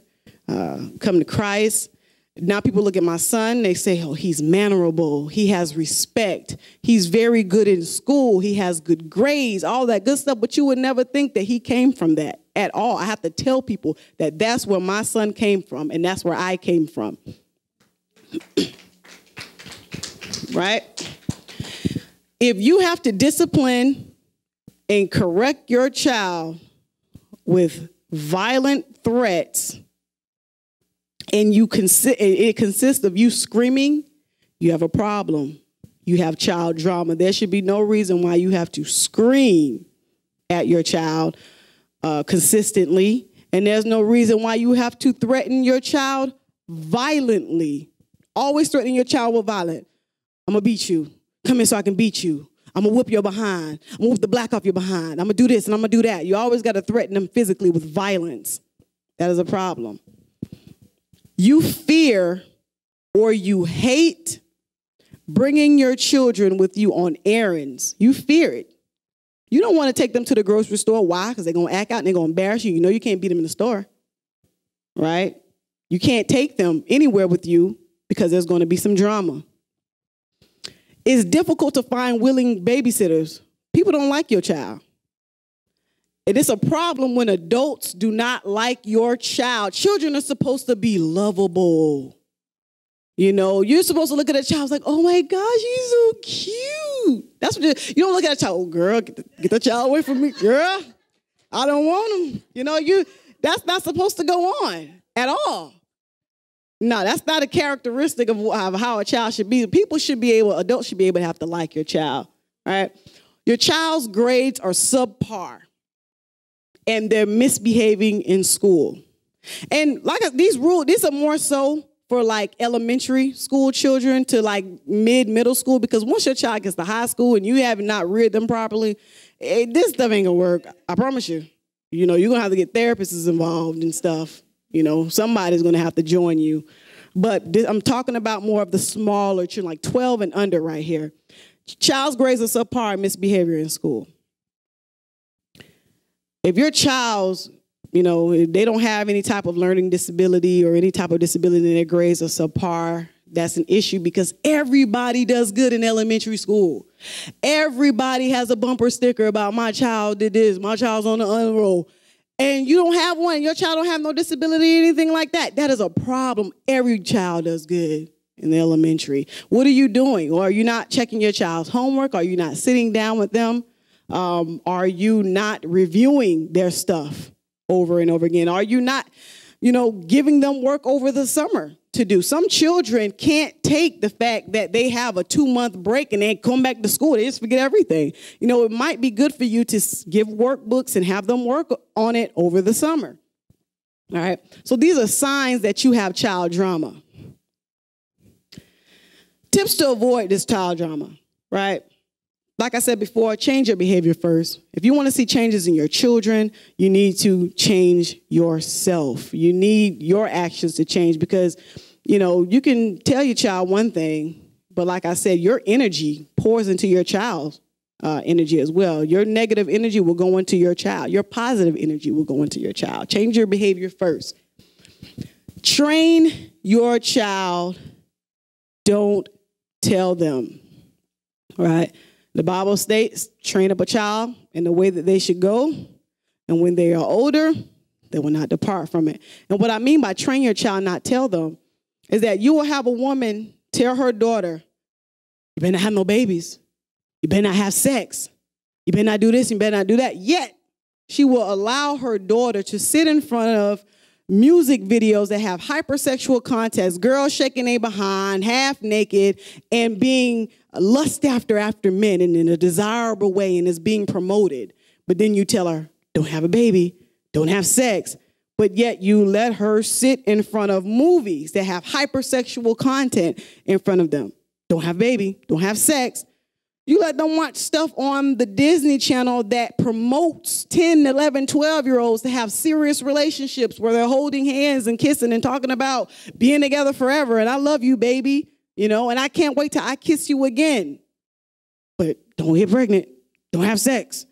come to Christ. Now people look at my son, they say, oh, he's mannerable. He has respect. He's very good in school. He has good grades, all that good stuff. But you would never think that he came from that at all. I have to tell people that that's where my son came from, and that's where I came from. Right? If you have to discipline and correct your child with violent threats, and it consists of you screaming, you have a problem. You have child drama. There should be no reason why you have to scream at your child consistently, and there's no reason why you have to threaten your child violently. Always threaten your child with violence. I'm going to beat you. Come here so I can beat you. I'm going to whoop your behind. I'm going to whoop the black off your behind. I'm going to do this and I'm going to do that. You always got to threaten them physically with violence. That is a problem. You fear or you hate bringing your children with you on errands. You fear it. You don't want to take them to the grocery store. Why? Because they're going to act out and they're going to embarrass you. You know you can't beat them in the store, right? You can't take them anywhere with you because there's going to be some drama. It's difficult to find willing babysitters. People don't like your child. And it's a problem when adults do not like your child. Children are supposed to be lovable. You're supposed to look at a child like, oh my gosh, he's so cute. That's what you don't look at a child, oh girl, get the child away from me, girl. I don't want him. That's not supposed to go on at all. No, that's not a characteristic of how a child should be. Adults should be able to have to like your child, right? Your child's grades are subpar, and they're misbehaving in school. And these are more so for elementary school children to middle school, because once your child gets to high school and you have not reared them properly, this stuff ain't gonna work. I promise you. You're gonna have to get therapists involved and stuff. Somebody's going to have to join you. But I'm talking about more of the smaller children, like 12 and under right here. Child's grades are subpar and misbehavior in school. If your child's, if they don't have any type of learning disability or any type of disability and their grades are subpar, that's an issue, because everybody does good in elementary school. Everybody has a bumper sticker about my child did this, my child's on the honor roll. And you don't have one, your child don't have no disability or anything like that. That is a problem. Every child does good in the elementary. What are you doing? Or are you not checking your child's homework? Are you not sitting down with them? Are you not reviewing their stuff over and over again? Are you not, giving them work over the summer to do? Some children can't take the fact that they have a 2-month break and they come back to school. They just forget everything. It might be good for you to give workbooks and have them work on it over the summer. All right. So these are signs that you have child drama. Tips to avoid this child drama, right? Like I said before, change your behavior first. If you want to see changes in your children, you need to change yourself. You need your actions to change, because, you can tell your child one thing, but like I said, your energy pours into your child's energy as well. Your negative energy will go into your child. Your positive energy will go into your child. Change your behavior first. Train your child. Don't tell them, right? The Bible states, train up a child in the way that they should go, and when they are older, they will not depart from it. And what I mean by train your child, not tell them, is that you will have a woman tell her daughter, you better not have no babies. You better not have sex. You better not do this. You better not do that. Yet, she will allow her daughter to sit in front of music videos that have hypersexual context, girls shaking their behind, half naked, and being lust after men and in a desirable way, and is being promoted. But then you tell her, don't have a baby, don't have sex. But yet you let her sit in front of movies that have hypersexual content in front of them. Don't have a baby, don't have sex. You let them watch stuff on the Disney Channel that promotes 10, 11, 12-year-olds to have serious relationships where they're holding hands and kissing and talking about being together forever. And I love you, baby, and I can't wait till I kiss you again. But don't get pregnant. Don't have sex.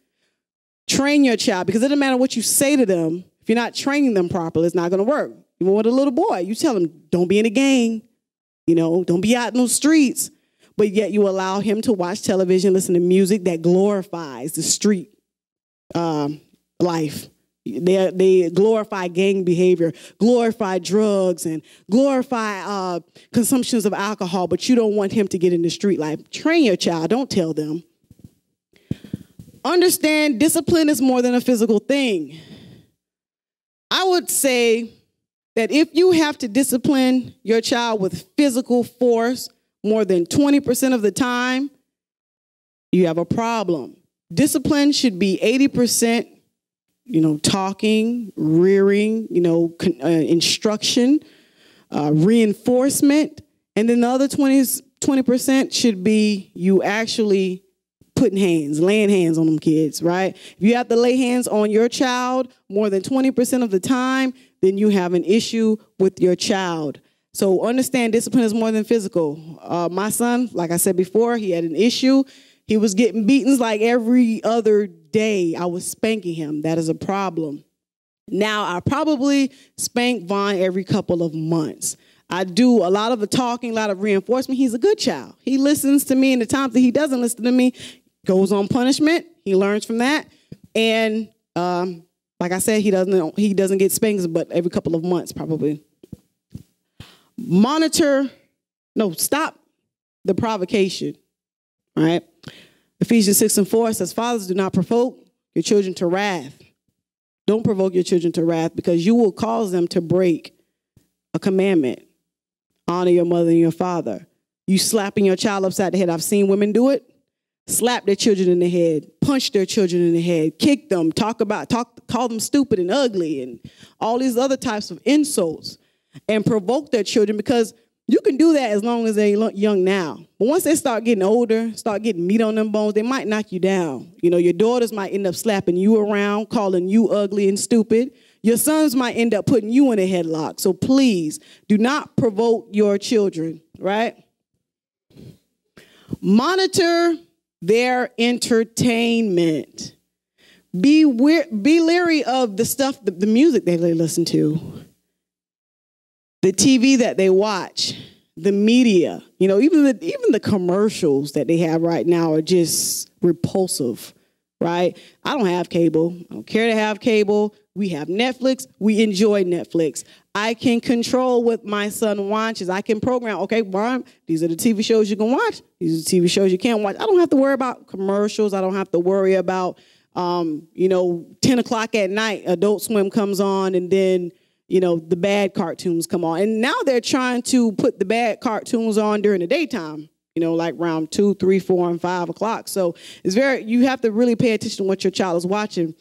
Train your child, because it doesn't matter what you say to them. If you're not training them properly, it's not going to work. Even with a little boy, you tell him, don't be in a gang, don't be out in those streets. But yet you allow him to watch television, listen to music that glorifies the street life. They glorify gang behavior, glorify drugs, and glorify consumptions of alcohol, but you don't want him to get into street life. Train your child. Don't tell them. Understand discipline is more than a physical thing. I would say that if you have to discipline your child with physical force more than 20% of the time, you have a problem. Discipline should be 80%, talking, rearing, instruction, reinforcement. And then the other 20% should be you actually laying hands on them kids, right? If you have to lay hands on your child more than 20% of the time, then you have an issue with your child. So understand discipline is more than physical. My son, like I said before, he had an issue. He was getting beatings like every other day. I was spanking him. That is a problem. Now, I probably spank Vaughn every couple of months. I do a lot of the talking, a lot of reinforcement. He's a good child. He listens to me, and the times that he doesn't listen to me, goes on punishment. He learns from that. And like I said, he doesn't get spanks, but every couple of months probably. Stop the provocation, right? Ephesians 6:4 says, fathers, do not provoke your children to wrath. Don't provoke your children to wrath, because you will cause them to break a commandment. Honor your mother and your father. You slapping your child upside the head. I've seen women do it. Slap their children in the head, punch their children in the head, kick them, call them stupid and ugly, and all these other types of insults, and provoke their children, because you can do that as long as they're young now. But once they start getting older, start getting meat on them bones, they might knock you down. Your daughters might end up slapping you around, calling you ugly and stupid. Your sons might end up putting you in a headlock. So please do not provoke your children, right? Monitor their entertainment. Be leery of the stuff, the music that they listen to, the TV that they watch, the media. Even the commercials that they have right now are just repulsive, right? I don't have cable. I don't care to have cable. We have Netflix. We enjoy Netflix. I can control what my son watches. I can program, okay, Brian, these are the TV shows you can watch. These are the TV shows you can't watch. I don't have to worry about commercials. I don't have to worry about, 10 o'clock at night, Adult Swim comes on, and then, the bad cartoons come on. And now they're trying to put the bad cartoons on during the daytime, like around 2, 3, 4, and 5 o'clock. So you have to really pay attention to what your child is watching,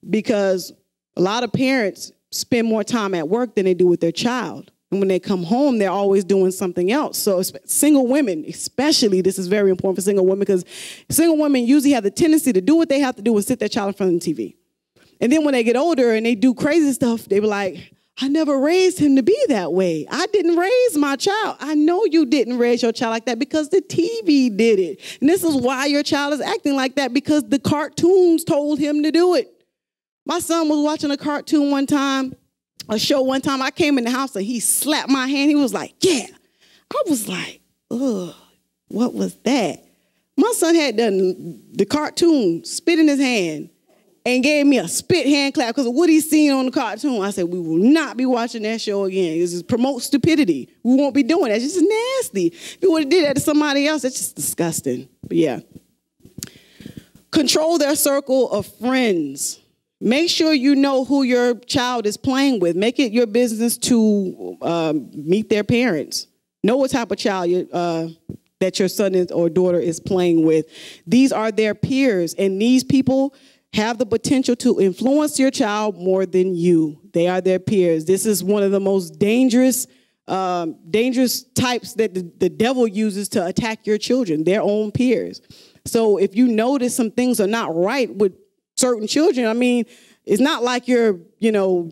because a lot of parents spend more time at work than they do with their child. And when they come home, they're always doing something else. So single women, especially, this is very important for single women, because single women usually have the tendency to do what they have to do and sit their child in front of the TV. And then when they get older and they do crazy stuff, they be like, I never raised him to be that way. I didn't raise my child. I know you didn't raise your child like that, because the TV did it. And this is why your child is acting like that, because the cartoons told him to do it. My son was watching a show one time. I came in the house and he slapped my hand. He was like, yeah. I was like, ugh, what was that? My son had done the cartoon, spit in his hand, and gave me a spit hand clap because of what he's seen on the cartoon. I said, we will not be watching that show again. This is promote stupidity. We won't be doing that. It's just nasty. If you would have did that to somebody else, that's just disgusting. But yeah. Control their circle of friends. Make sure you know who your child is playing with. Make it your business to meet their parents. Know what type of child that your son or daughter is playing with. These are their peers, and these people have the potential to influence your child more than you. They are their peers. This is one of the most dangerous types that the devil uses to attack your children, their own peers. So if you notice some things are not right with certain children, I mean, it's not like you're,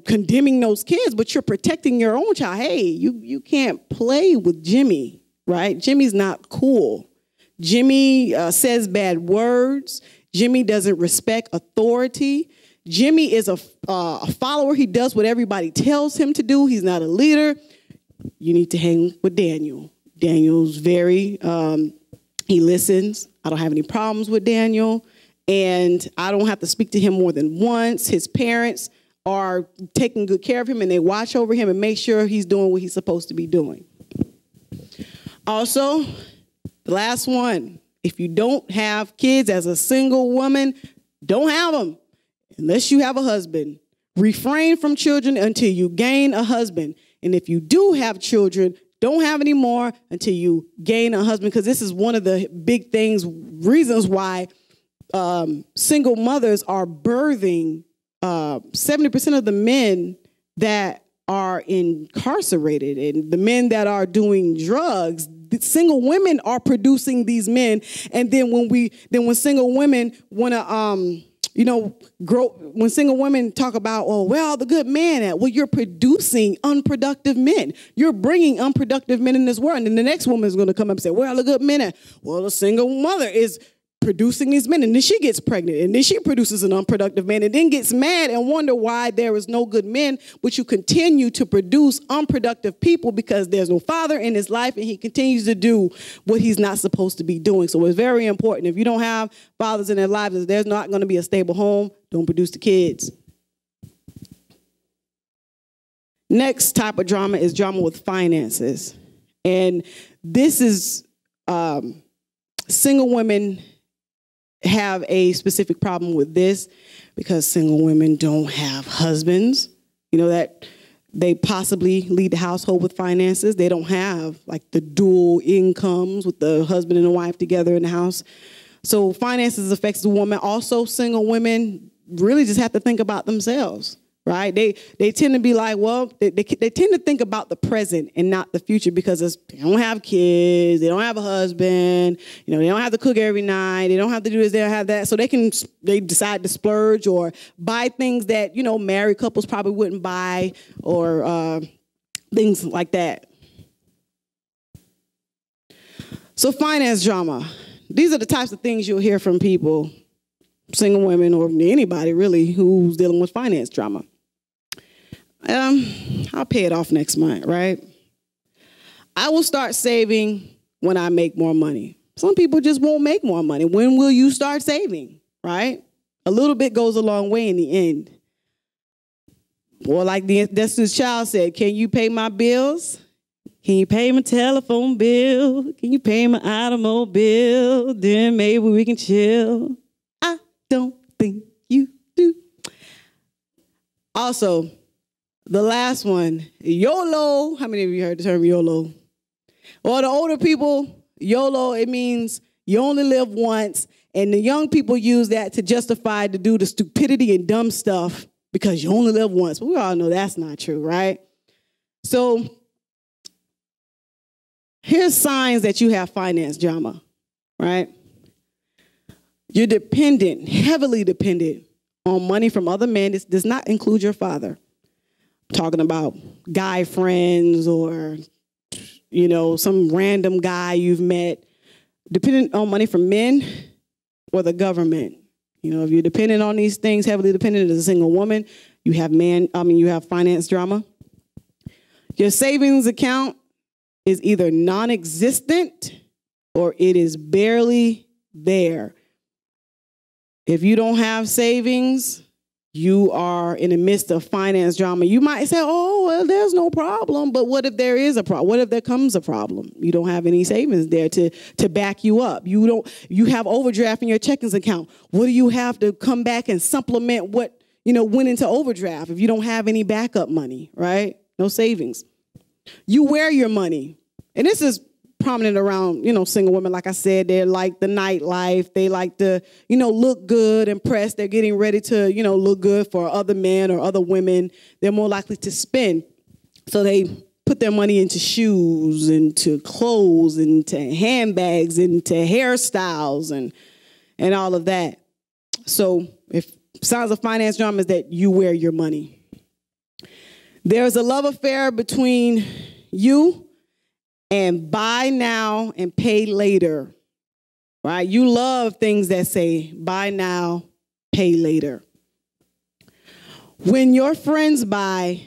condemning those kids, but you're protecting your own child. Hey, you can't play with Jimmy, right? Jimmy's not cool. Jimmy says bad words. Jimmy doesn't respect authority. Jimmy is a follower. He does what everybody tells him to do. He's not a leader. You need to hang with Daniel. Daniel's very, he listens. I don't have any problems with Daniel. And I don't have to speak to him more than once. His parents are taking good care of him, and they watch over him and make sure he's doing what he's supposed to be doing. Also, the last one, if you don't have kids as a single woman, don't have them unless you have a husband. Refrain from children until you gain a husband. And if you do have children, don't have any more until you gain a husband, because this is one of the big reasons why single mothers are birthing 70% of the men that are incarcerated and the men that are doing drugs. Single women are producing these men, and then when single women want to grow, when single women talk about, oh, where are the good men at? Well, you're producing unproductive men. You're bringing unproductive men in this world, and then the next woman is going to come up and say, where are the good men at? Well, the single mother is producing these men, and then she gets pregnant, and then she produces an unproductive man, and then gets mad and wonder why there is no good men, but you continue to produce unproductive people because there's no father in his life, and he continues to do what he's not supposed to be doing. So it's very important. If you don't have fathers in their lives, if there's not going to be a stable home, don't produce the kids. Next type of drama is drama with finances. And this is single women have a specific problem with this because single women don't have husbands, that they possibly lead the household with finances. They don't have like the dual incomes with the husband and the wife together in the house. So finances affects the woman. Also, single women really just have to think about themselves, right? They tend to be like, well, they tend to think about the present and not the future because they don't have kids, they don't have a husband, they don't have to cook every night, they don't have to do this, they don't have that. So they decide to splurge or buy things that, married couples probably wouldn't buy, or things like that. So finance drama. These are the types of things you'll hear from people, single women or anybody really who's dealing with finance drama. I'll pay it off next month, right? I will start saving when I make more money. Some people just won't make more money. When will you start saving, right? A little bit goes a long way in the end. Or like the Destiny's Child said, can you pay my bills? Can you pay my telephone bill? Can you pay my automobile? Then maybe we can chill. I don't think you do. Also, the last one, YOLO. How many of you heard the term YOLO? Well, the older people, YOLO, it means you only live once. And the young people use that to justify to do the stupidity and dumb stuff because you only live once. But we all know that's not true, right? So here's signs that you have finance drama, right? You're dependent, heavily dependent on money from other men. This does not include your father. I'm talking about guy friends or, some random guy you've met. Dependent on money from men or the government. If you're dependent on these things, heavily dependent as a single woman, you have finance drama. Your savings account is either non-existent or it is barely there. If you don't have savings, you are in the midst of finance drama. You might say, oh, well, there's no problem. But what if there is a problem? What if there comes a problem? You don't have any savings there to back you up. You have overdraft in your checkings account. What do you have to come back and supplement what, went into overdraft if you don't have any backup money, right? No savings. You wear your money. And this is prominent around, single women. Like I said, they like the nightlife. They like to, look good, impress. They're getting ready to, look good for other men or other women. They're more likely to spend. So they put their money into shoes, into clothes, into handbags, into hairstyles, and all of that. So if signs of finance drama is that you wear your money. There's a love affair between you and buy now and pay later right? You love things that say, buy now, pay later. When your friends buy,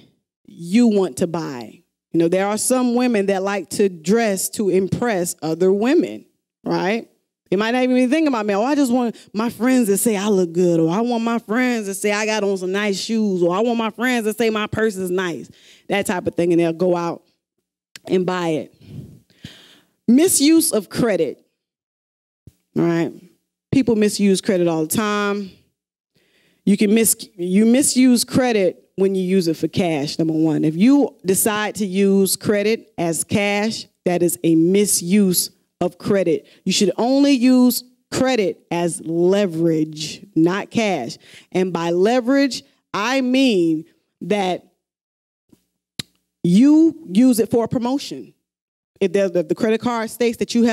you want to buy. You know, there are some women that like to dress to impress other women, right? They might not even be thinking about me. Oh, I just want my friends to say I look good, or I want my friends to say I got on some nice shoes, or I want my friends to say my purse is nice, that type of thing, and they'll go out and buy it. Misuse of credit, all right? People misuse credit all the time. You misuse credit when you use it for cash, number one. If you decide to use credit as cash, that is a misuse of credit. You should only use credit as leverage, not cash. And by leverage, I mean that you use it for a promotion. If the credit card states that you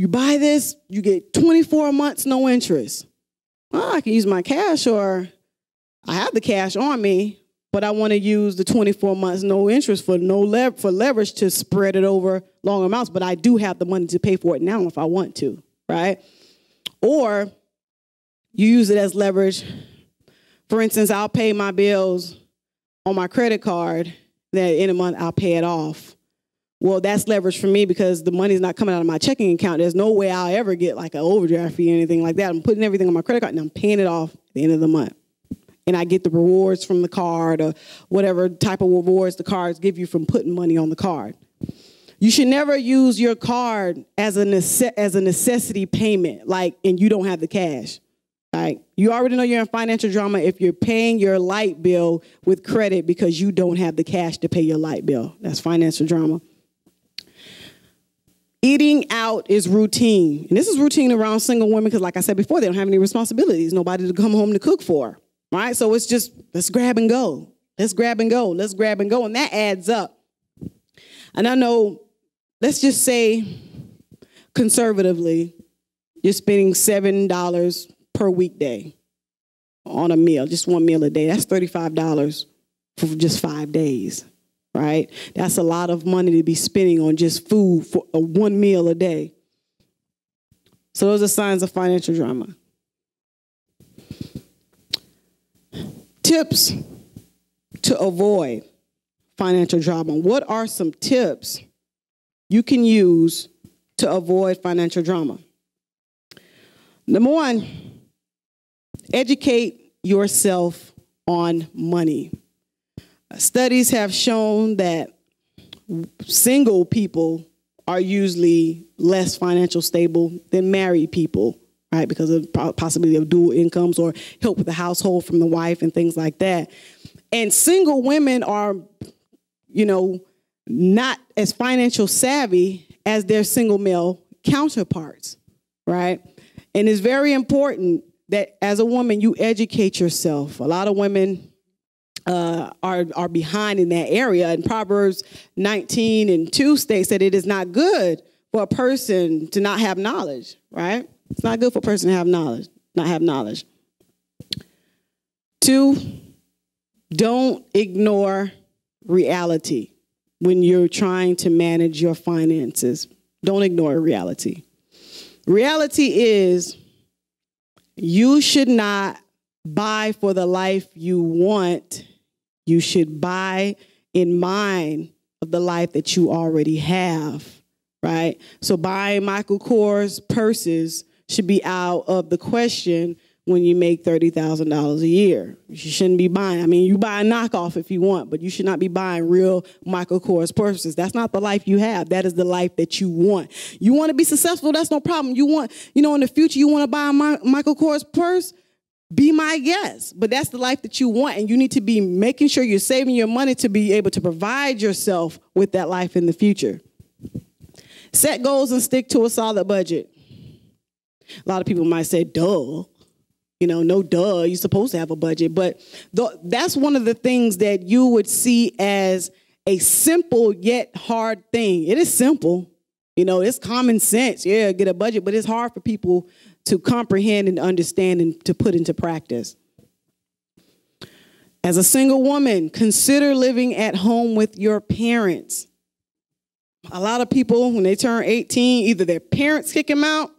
buy this, you get 24 months, no interest. Well, I can use my cash, or I have the cash on me, but I want to use the 24 months no interest for leverage to spread it over long amounts, but I do have the money to pay for it now if I want to, right? Or you use it as leverage. For instance, I'll pay my bills on my credit card, then in a month I'll pay it off. Well, that's leverage for me because the money's not coming out of my checking account. There's no way I'll ever get like an overdraft fee or anything like that. I'm putting everything on my credit card and I'm paying it off at the end of the month. And I get the rewards from the card or whatever type of rewards the cards give you from putting money on the card. You should never use your card as a necessity payment, and you don't have the cash. Right? You already know you're in financial drama if you're paying your light bill with credit because you don't have the cash to pay your light bill. That's financial drama. Eating out is routine. And this is routine around single women because, like I said before, they don't have any responsibilities, nobody to come home to cook for. Right? So it's just, let's grab and go. Let's grab and go. Let's grab and go. And that adds up. And I know, let's just say, conservatively, you're spending $7 per weekday on a meal, just one meal a day. That's $35 for just 5 days, right? That's a lot of money to be spending on just food for one meal a day. So those are signs of financial drama. Tips to avoid financial drama. What are some tips you can use to avoid financial drama? Number one, educate yourself on money. Studies have shown that single people are usually less financially stable than married people, right? Because of possibility of dual incomes or help with the household from the wife and things like that. And single women are, not as financial savvy as their single male counterparts, right? And it's very important that as a woman, you educate yourself. A lot of women are behind in that area. And Proverbs 19:2 states that it is not good for a person to not have knowledge, right? It's not good for a person to not have knowledge. 2, don't ignore reality when you're trying to manage your finances. Don't ignore reality. Reality is you should not buy for the life you want. You should buy in mind of the life that you already have, right? So buying Michael Kors purses should be out of the question when you make $30,000 a year. You shouldn't be buying. You buy a knockoff if you want, but you should not be buying real Michael Kors purses. That's not the life you have. That is the life that you want. You want to be successful, that's no problem. You want, in the future, you want to buy a Michael Kors purse? Be my guest. But that's the life that you want, and you need to be making sure you're saving your money to be able to provide yourself with that life in the future. Set goals and stick to a solid budget. A lot of people might say, duh. No duh, you're supposed to have a budget. But that's one of the things that you would see as a simple yet hard thing. It is simple. It's common sense. Yeah, get a budget, but it's hard for people to comprehend and understand and to put into practice. As a single woman, consider living at home with your parents. A lot of people, when they turn 18, either their parents kick them out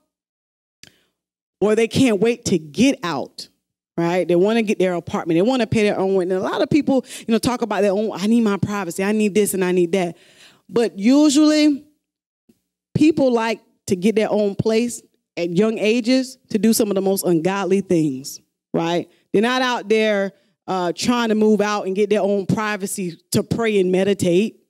or they can't wait to get out, right? They want to get their apartment. They want to pay their own rent. And a lot of people, talk about their own, I need my privacy. I need this and I need that. But usually people like to get their own place at young ages to do some of the most ungodly things, right? They're not out there trying to move out and get their own privacy to pray and meditate,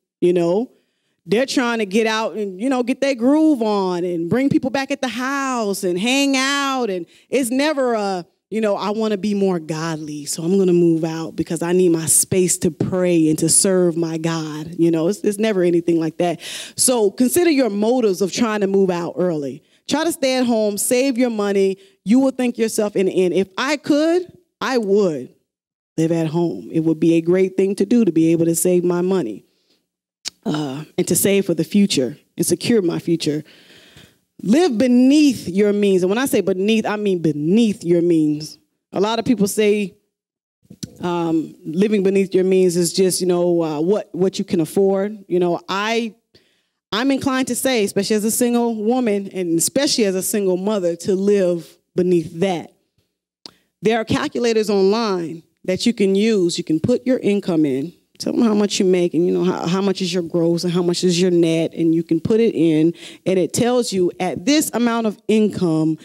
They're trying to get out and, get their groove on and bring people back at the house and hang out. And it's never I want to be more godly, so I'm going to move out because I need my space to pray and to serve my God. It's never anything like that. So consider your motives of trying to move out early. Try to stay at home, save your money. You will think yourself in the end, if I could, I would live at home. It would be a great thing to do to be able to save my money. And to save for the future and secure my future. Live beneath your means. And when I say beneath, I mean beneath your means. A lot of people say living beneath your means is just, what you can afford. I'm inclined to say, especially as a single woman and especially as a single mother, to live beneath that. There are calculators online that you can use. You can put your income in. Tell them how much you make and, how much is your gross and how much is your net. And you can put it in and it tells you at this amount of income,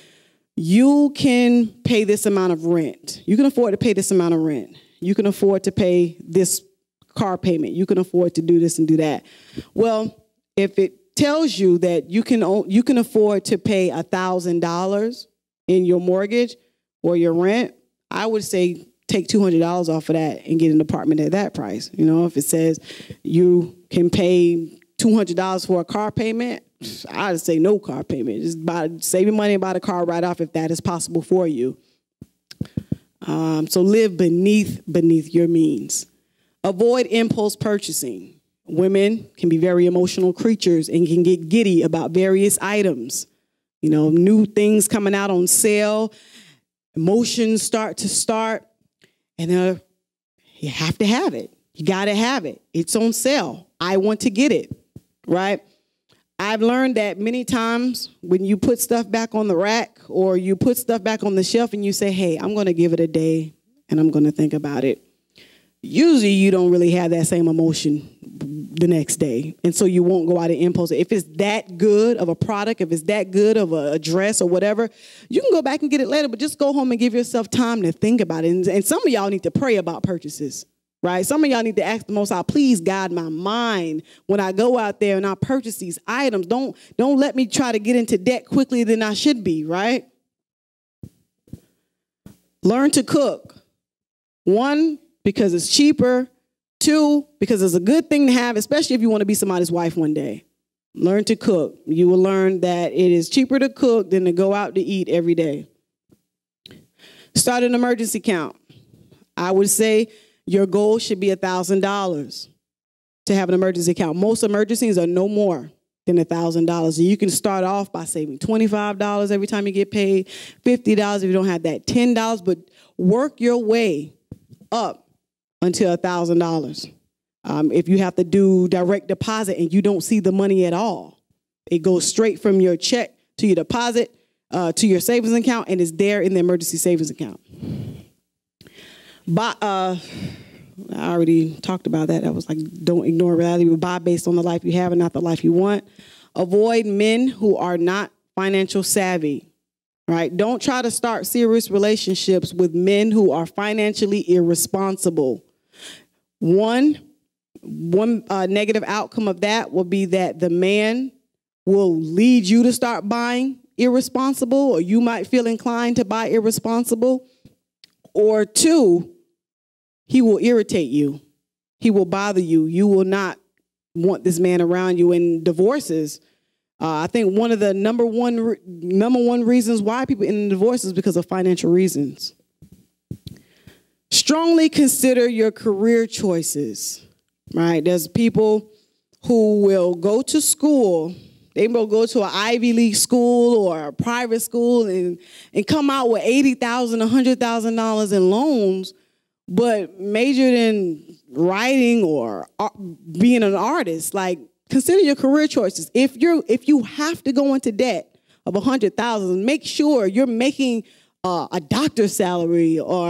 you can pay this amount of rent. You can afford to pay this amount of rent. You can afford to pay this car payment. You can afford to do this and do that. Well, if it tells you that you can afford to pay $1,000 in your mortgage or your rent, I would say take $200 off of that and get an apartment at that price. If it says you can pay $200 for a car payment, I'd say no car payment. Just save your money and buy the car right off if that is possible for you. So live beneath your means. Avoid impulse purchasing. Women can be very emotional creatures and can get giddy about various items. New things coming out on sale. Emotions start. And you have to have it. You got to have it. It's on sale. I want to get it, right? I've learned that many times when you put stuff back on the rack or you put stuff back on the shelf and you say, hey, I'm going to give it a day and I'm going to think about it. Usually you don't really have that same emotion the next day. And so you won't go out and impulse it. If it's that good of a product, if it's that good of a dress or whatever, you can go back and get it later, but just go home and give yourself time to think about it. And some of y'all need to pray about purchases, right? Some of y'all need to ask the Most High, please guide my mind when I go out there and I purchase these items. Don't let me try to get into debt quickly than I should be, right? Learn to cook. 1, because it's cheaper. 2, because it's a good thing to have, especially if you want to be somebody's wife one day. Learn to cook. You will learn that it is cheaper to cook than to go out to eat every day. Start an emergency account. I would say your goal should be $1,000 to have an emergency account. Most emergencies are no more than $1,000. And you can start off by saving $25 every time you get paid, $50 if you don't have that, $10, but work your way up until $1,000. If you have to do direct deposit and you don't see the money at all, it goes straight from your check to your deposit to your savings account, and it's there in the emergency savings account. I already talked about that. That was like, don't ignore reality, but buy based on the life you have and not the life you want. Avoid men who are not financial savvy. Right? Don't try to start serious relationships with men who are financially irresponsible. One negative outcome of that will be that the man will lead you to start buying irresponsible, or you might feel inclined to buy irresponsible. Or 2, he will irritate you. He will bother you. You will not want this man around you. And divorces, I think one of the number one reasons why people end in divorce is because of financial reasons. Strongly consider your career choices, right? There's people who will go to school. They will go to an Ivy League school or a private school and come out with $80,000, $100,000 in loans, but majored in writing or being an artist. Like, consider your career choices. If you have to go into debt of $100,000. Make sure you're making a doctor's salary or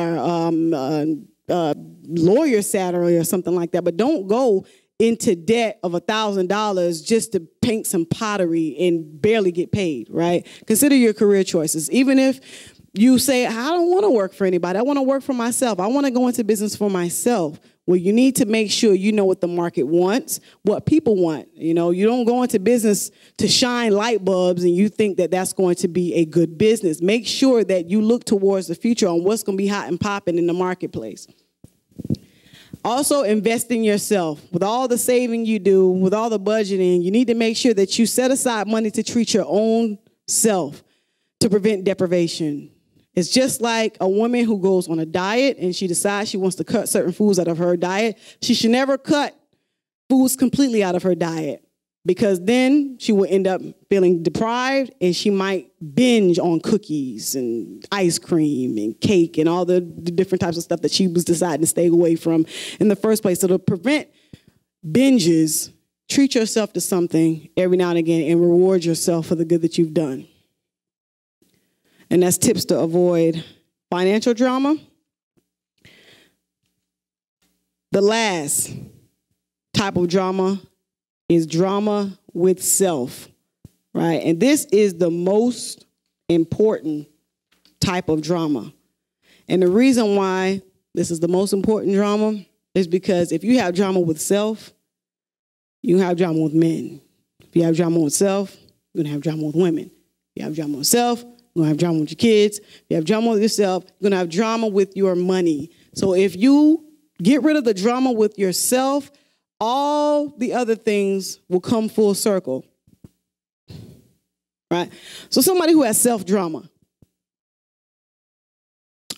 lawyer salary or something like that. But don't go into debt of $1,000 just to paint some pottery and barely get paid, right? Consider your career choices. Even if you say, I don't want to work for anybody, I want to work for myself, I want to go into business for myself. Well, you need to make sure you know what the market wants, what people want. You know, you don't go into business to shine light bulbs and you think that that's going to be a good business. Make sure that you look towards the future on what's going to be hot and popping in the marketplace. Also, invest in yourself. With all the saving you do, with all the budgeting, you need to make sure that you set aside money to treat your own self to prevent deprivation. It's just like a woman who goes on a diet and she decides she wants to cut certain foods out of her diet. She should never cut foods completely out of her diet, because then she will end up feeling deprived and she might binge on cookies and ice cream and cake and all the different types of stuff that she was deciding to stay away from in the first place. So to prevent binges, treat yourself to something every now and again and reward yourself for the good that you've done. And that's tips to avoid financial drama. The last type of drama is drama with self, right? And this is the most important type of drama. And the reason why this is the most important drama is because if you have drama with self, you have drama with men. If you have drama with self, you're going to have drama with women. If you have drama with self, you're going to have drama with your kids. If you have drama with yourself, you're going to have drama with your money. So if you get rid of the drama with yourself, all the other things will come full circle, right? So somebody who has self-drama,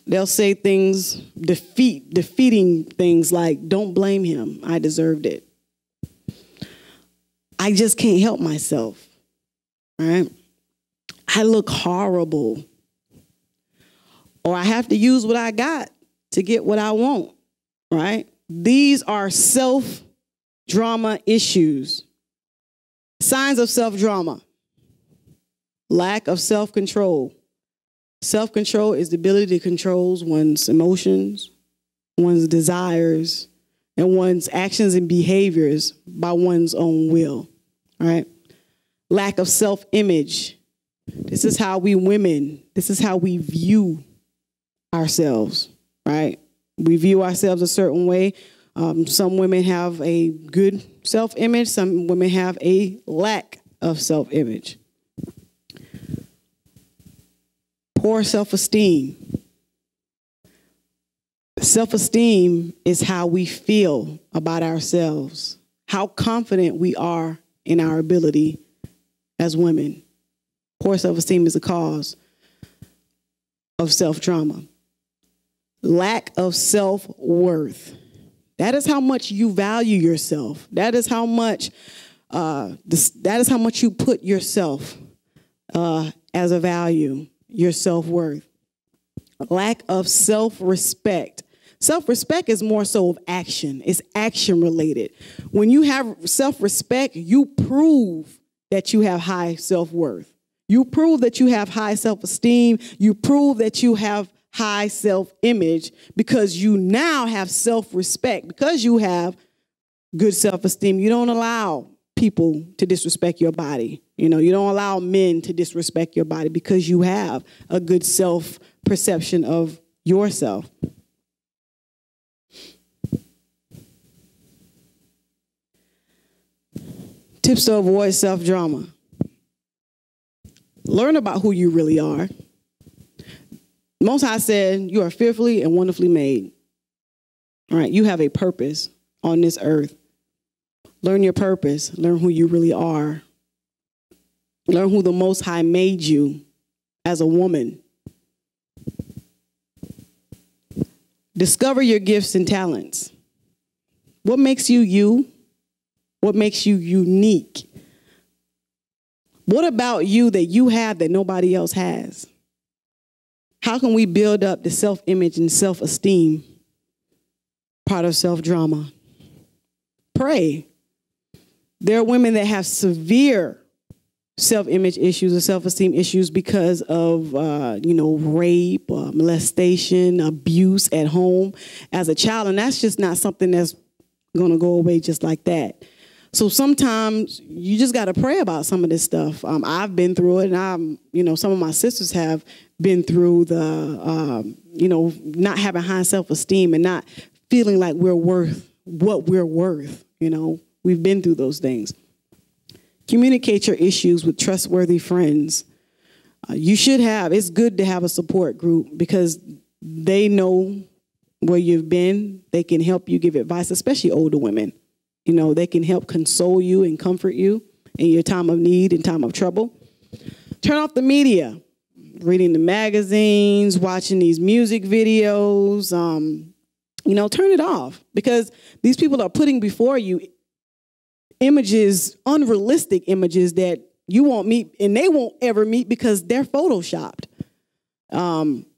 they'll say things, defeating things like, don't blame him, I deserved it. I just can't help myself, right? I look horrible. Or I have to use what I got to get what I want, right? These are self-drama issues. Signs of self-drama. Lack of self-control. Self-control is the ability to control one's emotions, one's desires, and one's actions and behaviors by one's own will, right? Lack of self-image. This is how we women, this is how we view ourselves, right? We view ourselves a certain way. Some women have a good self-image. Some women have a lack of self-image. Poor self-esteem. Self-esteem is how we feel about ourselves, how confident we are in our ability as women. Poor self-esteem is a cause of self-drama. Lack of self-worth. That is how much you value yourself. That is how much you put yourself as a value, your self-worth. Lack of self-respect. Self-respect is more so of action. It's action related. When you have self-respect, you prove that you have high self-worth. You prove that you have high self-esteem. You prove that you have high self-image because you now have self-respect. Because you have good self-esteem, you don't allow people to disrespect your body. You know, you don't allow men to disrespect your body because you have a good self-perception of yourself. Tips to avoid self-drama. Learn about who you really are. Most High said, you are fearfully and wonderfully made. All right, you have a purpose on this earth. Learn your purpose. Learn who you really are. Learn who the Most High made you as a woman. Discover your gifts and talents. What makes you you? What makes you unique? What about you that you have that nobody else has? How can we build up the self-image and self-esteem part of self-drama? Pray. There are women that have severe self-image issues or self-esteem issues because of, rape, molestation, abuse at home as a child. And that's just not something that's going to go away just like that. So sometimes you just got to pray about some of this stuff. I've been through it, and some of my sisters have been through the, not having high self-esteem and not feeling like we're worth what we're worth. We've been through those things. Communicate your issues with trustworthy friends. It's good to have a support group because they know where you've been. They can help you give advice, especially older women. They can help console you and comfort you in your time of need and time of trouble. Turn off the media, reading the magazines, watching these music videos. Turn it off because these people are putting before you images, unrealistic images that you won't meet and they won't ever meet because they're photoshopped.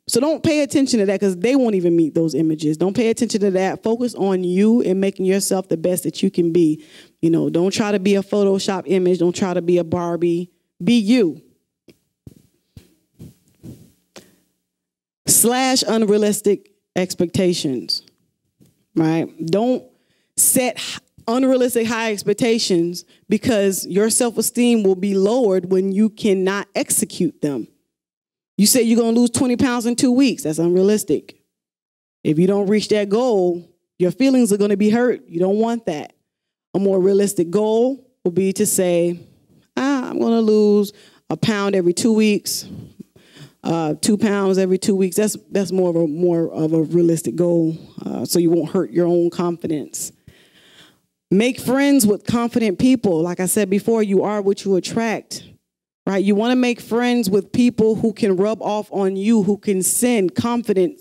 So don't pay attention to that because they won't even meet those images. Don't pay attention to that. Focus on you and making yourself the best that you can be. Don't try to be a Photoshop image. Don't try to be a Barbie. Be you. Slash unrealistic expectations, right? Don't set unrealistic high expectations because your self-esteem will be lowered when you cannot execute them. You say you're going to lose 20 pounds in 2 weeks. That's unrealistic. If you don't reach that goal, your feelings are going to be hurt. You don't want that. A more realistic goal will be to say, I'm going to lose a pound every 2 weeks, 2 pounds every 2 weeks. That's more of a realistic goal, so you won't hurt your own confidence. Make friends with confident people. Like I said before, you are what you attract. Right? You want to make friends with people who can rub off on you, who can send confident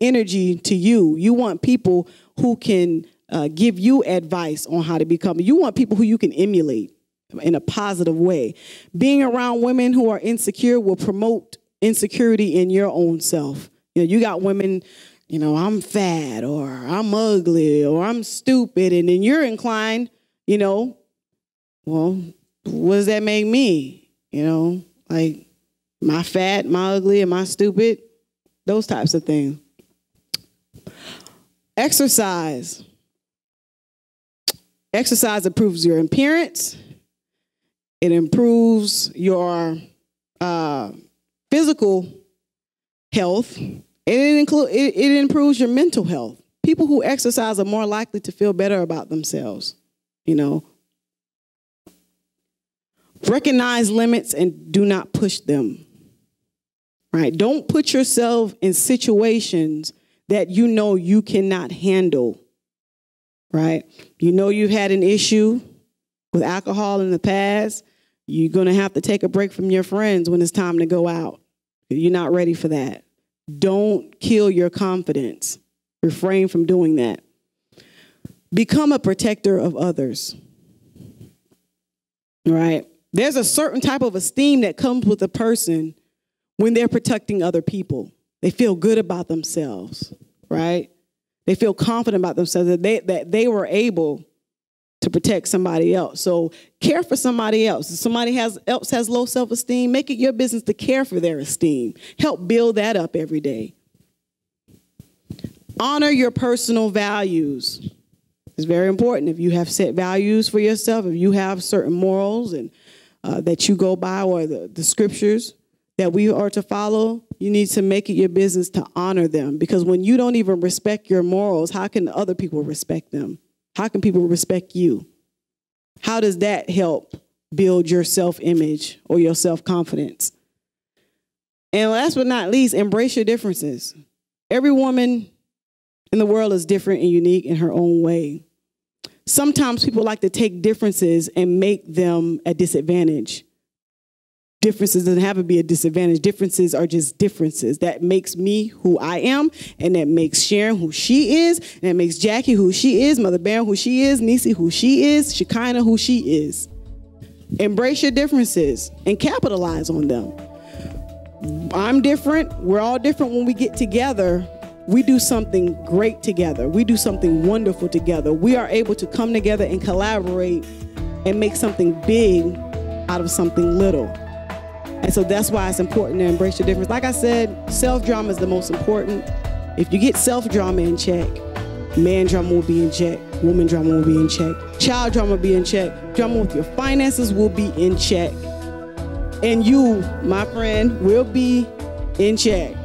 energy to you. You want people who can give you advice on how to become. You want people who you can emulate in a positive way. Being around women who are insecure will promote insecurity in your own self. You got women, I'm fat or I'm ugly or I'm stupid. And then you're inclined, well, what does that make me? Like, am I fat, am I ugly, am I stupid? Those types of things. Exercise. Exercise improves your appearance. It improves your physical health. And it improves your mental health. People who exercise are more likely to feel better about themselves, Recognize limits and do not push them, right? Don't put yourself in situations that you cannot handle, right? You've had an issue with alcohol in the past. You're going to have to take a break from your friends when it's time to go out. You're not ready for that. Don't kill your confidence. Refrain from doing that. Become a protector of others, right? There's a certain type of esteem that comes with a person when they're protecting other people. They feel good about themselves, right? They feel confident about themselves that they were able to protect somebody else. So care for somebody else. If somebody else has low self-esteem, make it your business to care for their esteem. Help build that up every day. Honor your personal values. It's very important. If you have set values for yourself, if you have certain morals and that you go by or the scriptures that we are to follow, you need to make it your business to honor them. Because when you don't even respect your morals, how can other people respect them? How can people respect you? How does that help build your self-image or your self-confidence? And last but not least, embrace your differences. Every woman in the world is different and unique in her own way. Sometimes people like to take differences and make them a disadvantage. Differences doesn't have to be a disadvantage. Differences are just differences. That makes me who I am, and that makes Sharon who she is, and that makes Jackie who she is, Mother Baron who she is, Nisi who she is, Shekinah who she is. Embrace your differences and capitalize on them. I'm different. We're all different. When we get together, we do something great together. We do something wonderful together. We are able to come together and collaborate and make something big out of something little. And so that's why it's important to embrace your difference. Like I said, self-drama is the most important. If you get self-drama in check, man drama will be in check, woman drama will be in check, child drama will be in check, drama with your finances will be in check. And you, my friend, will be in check.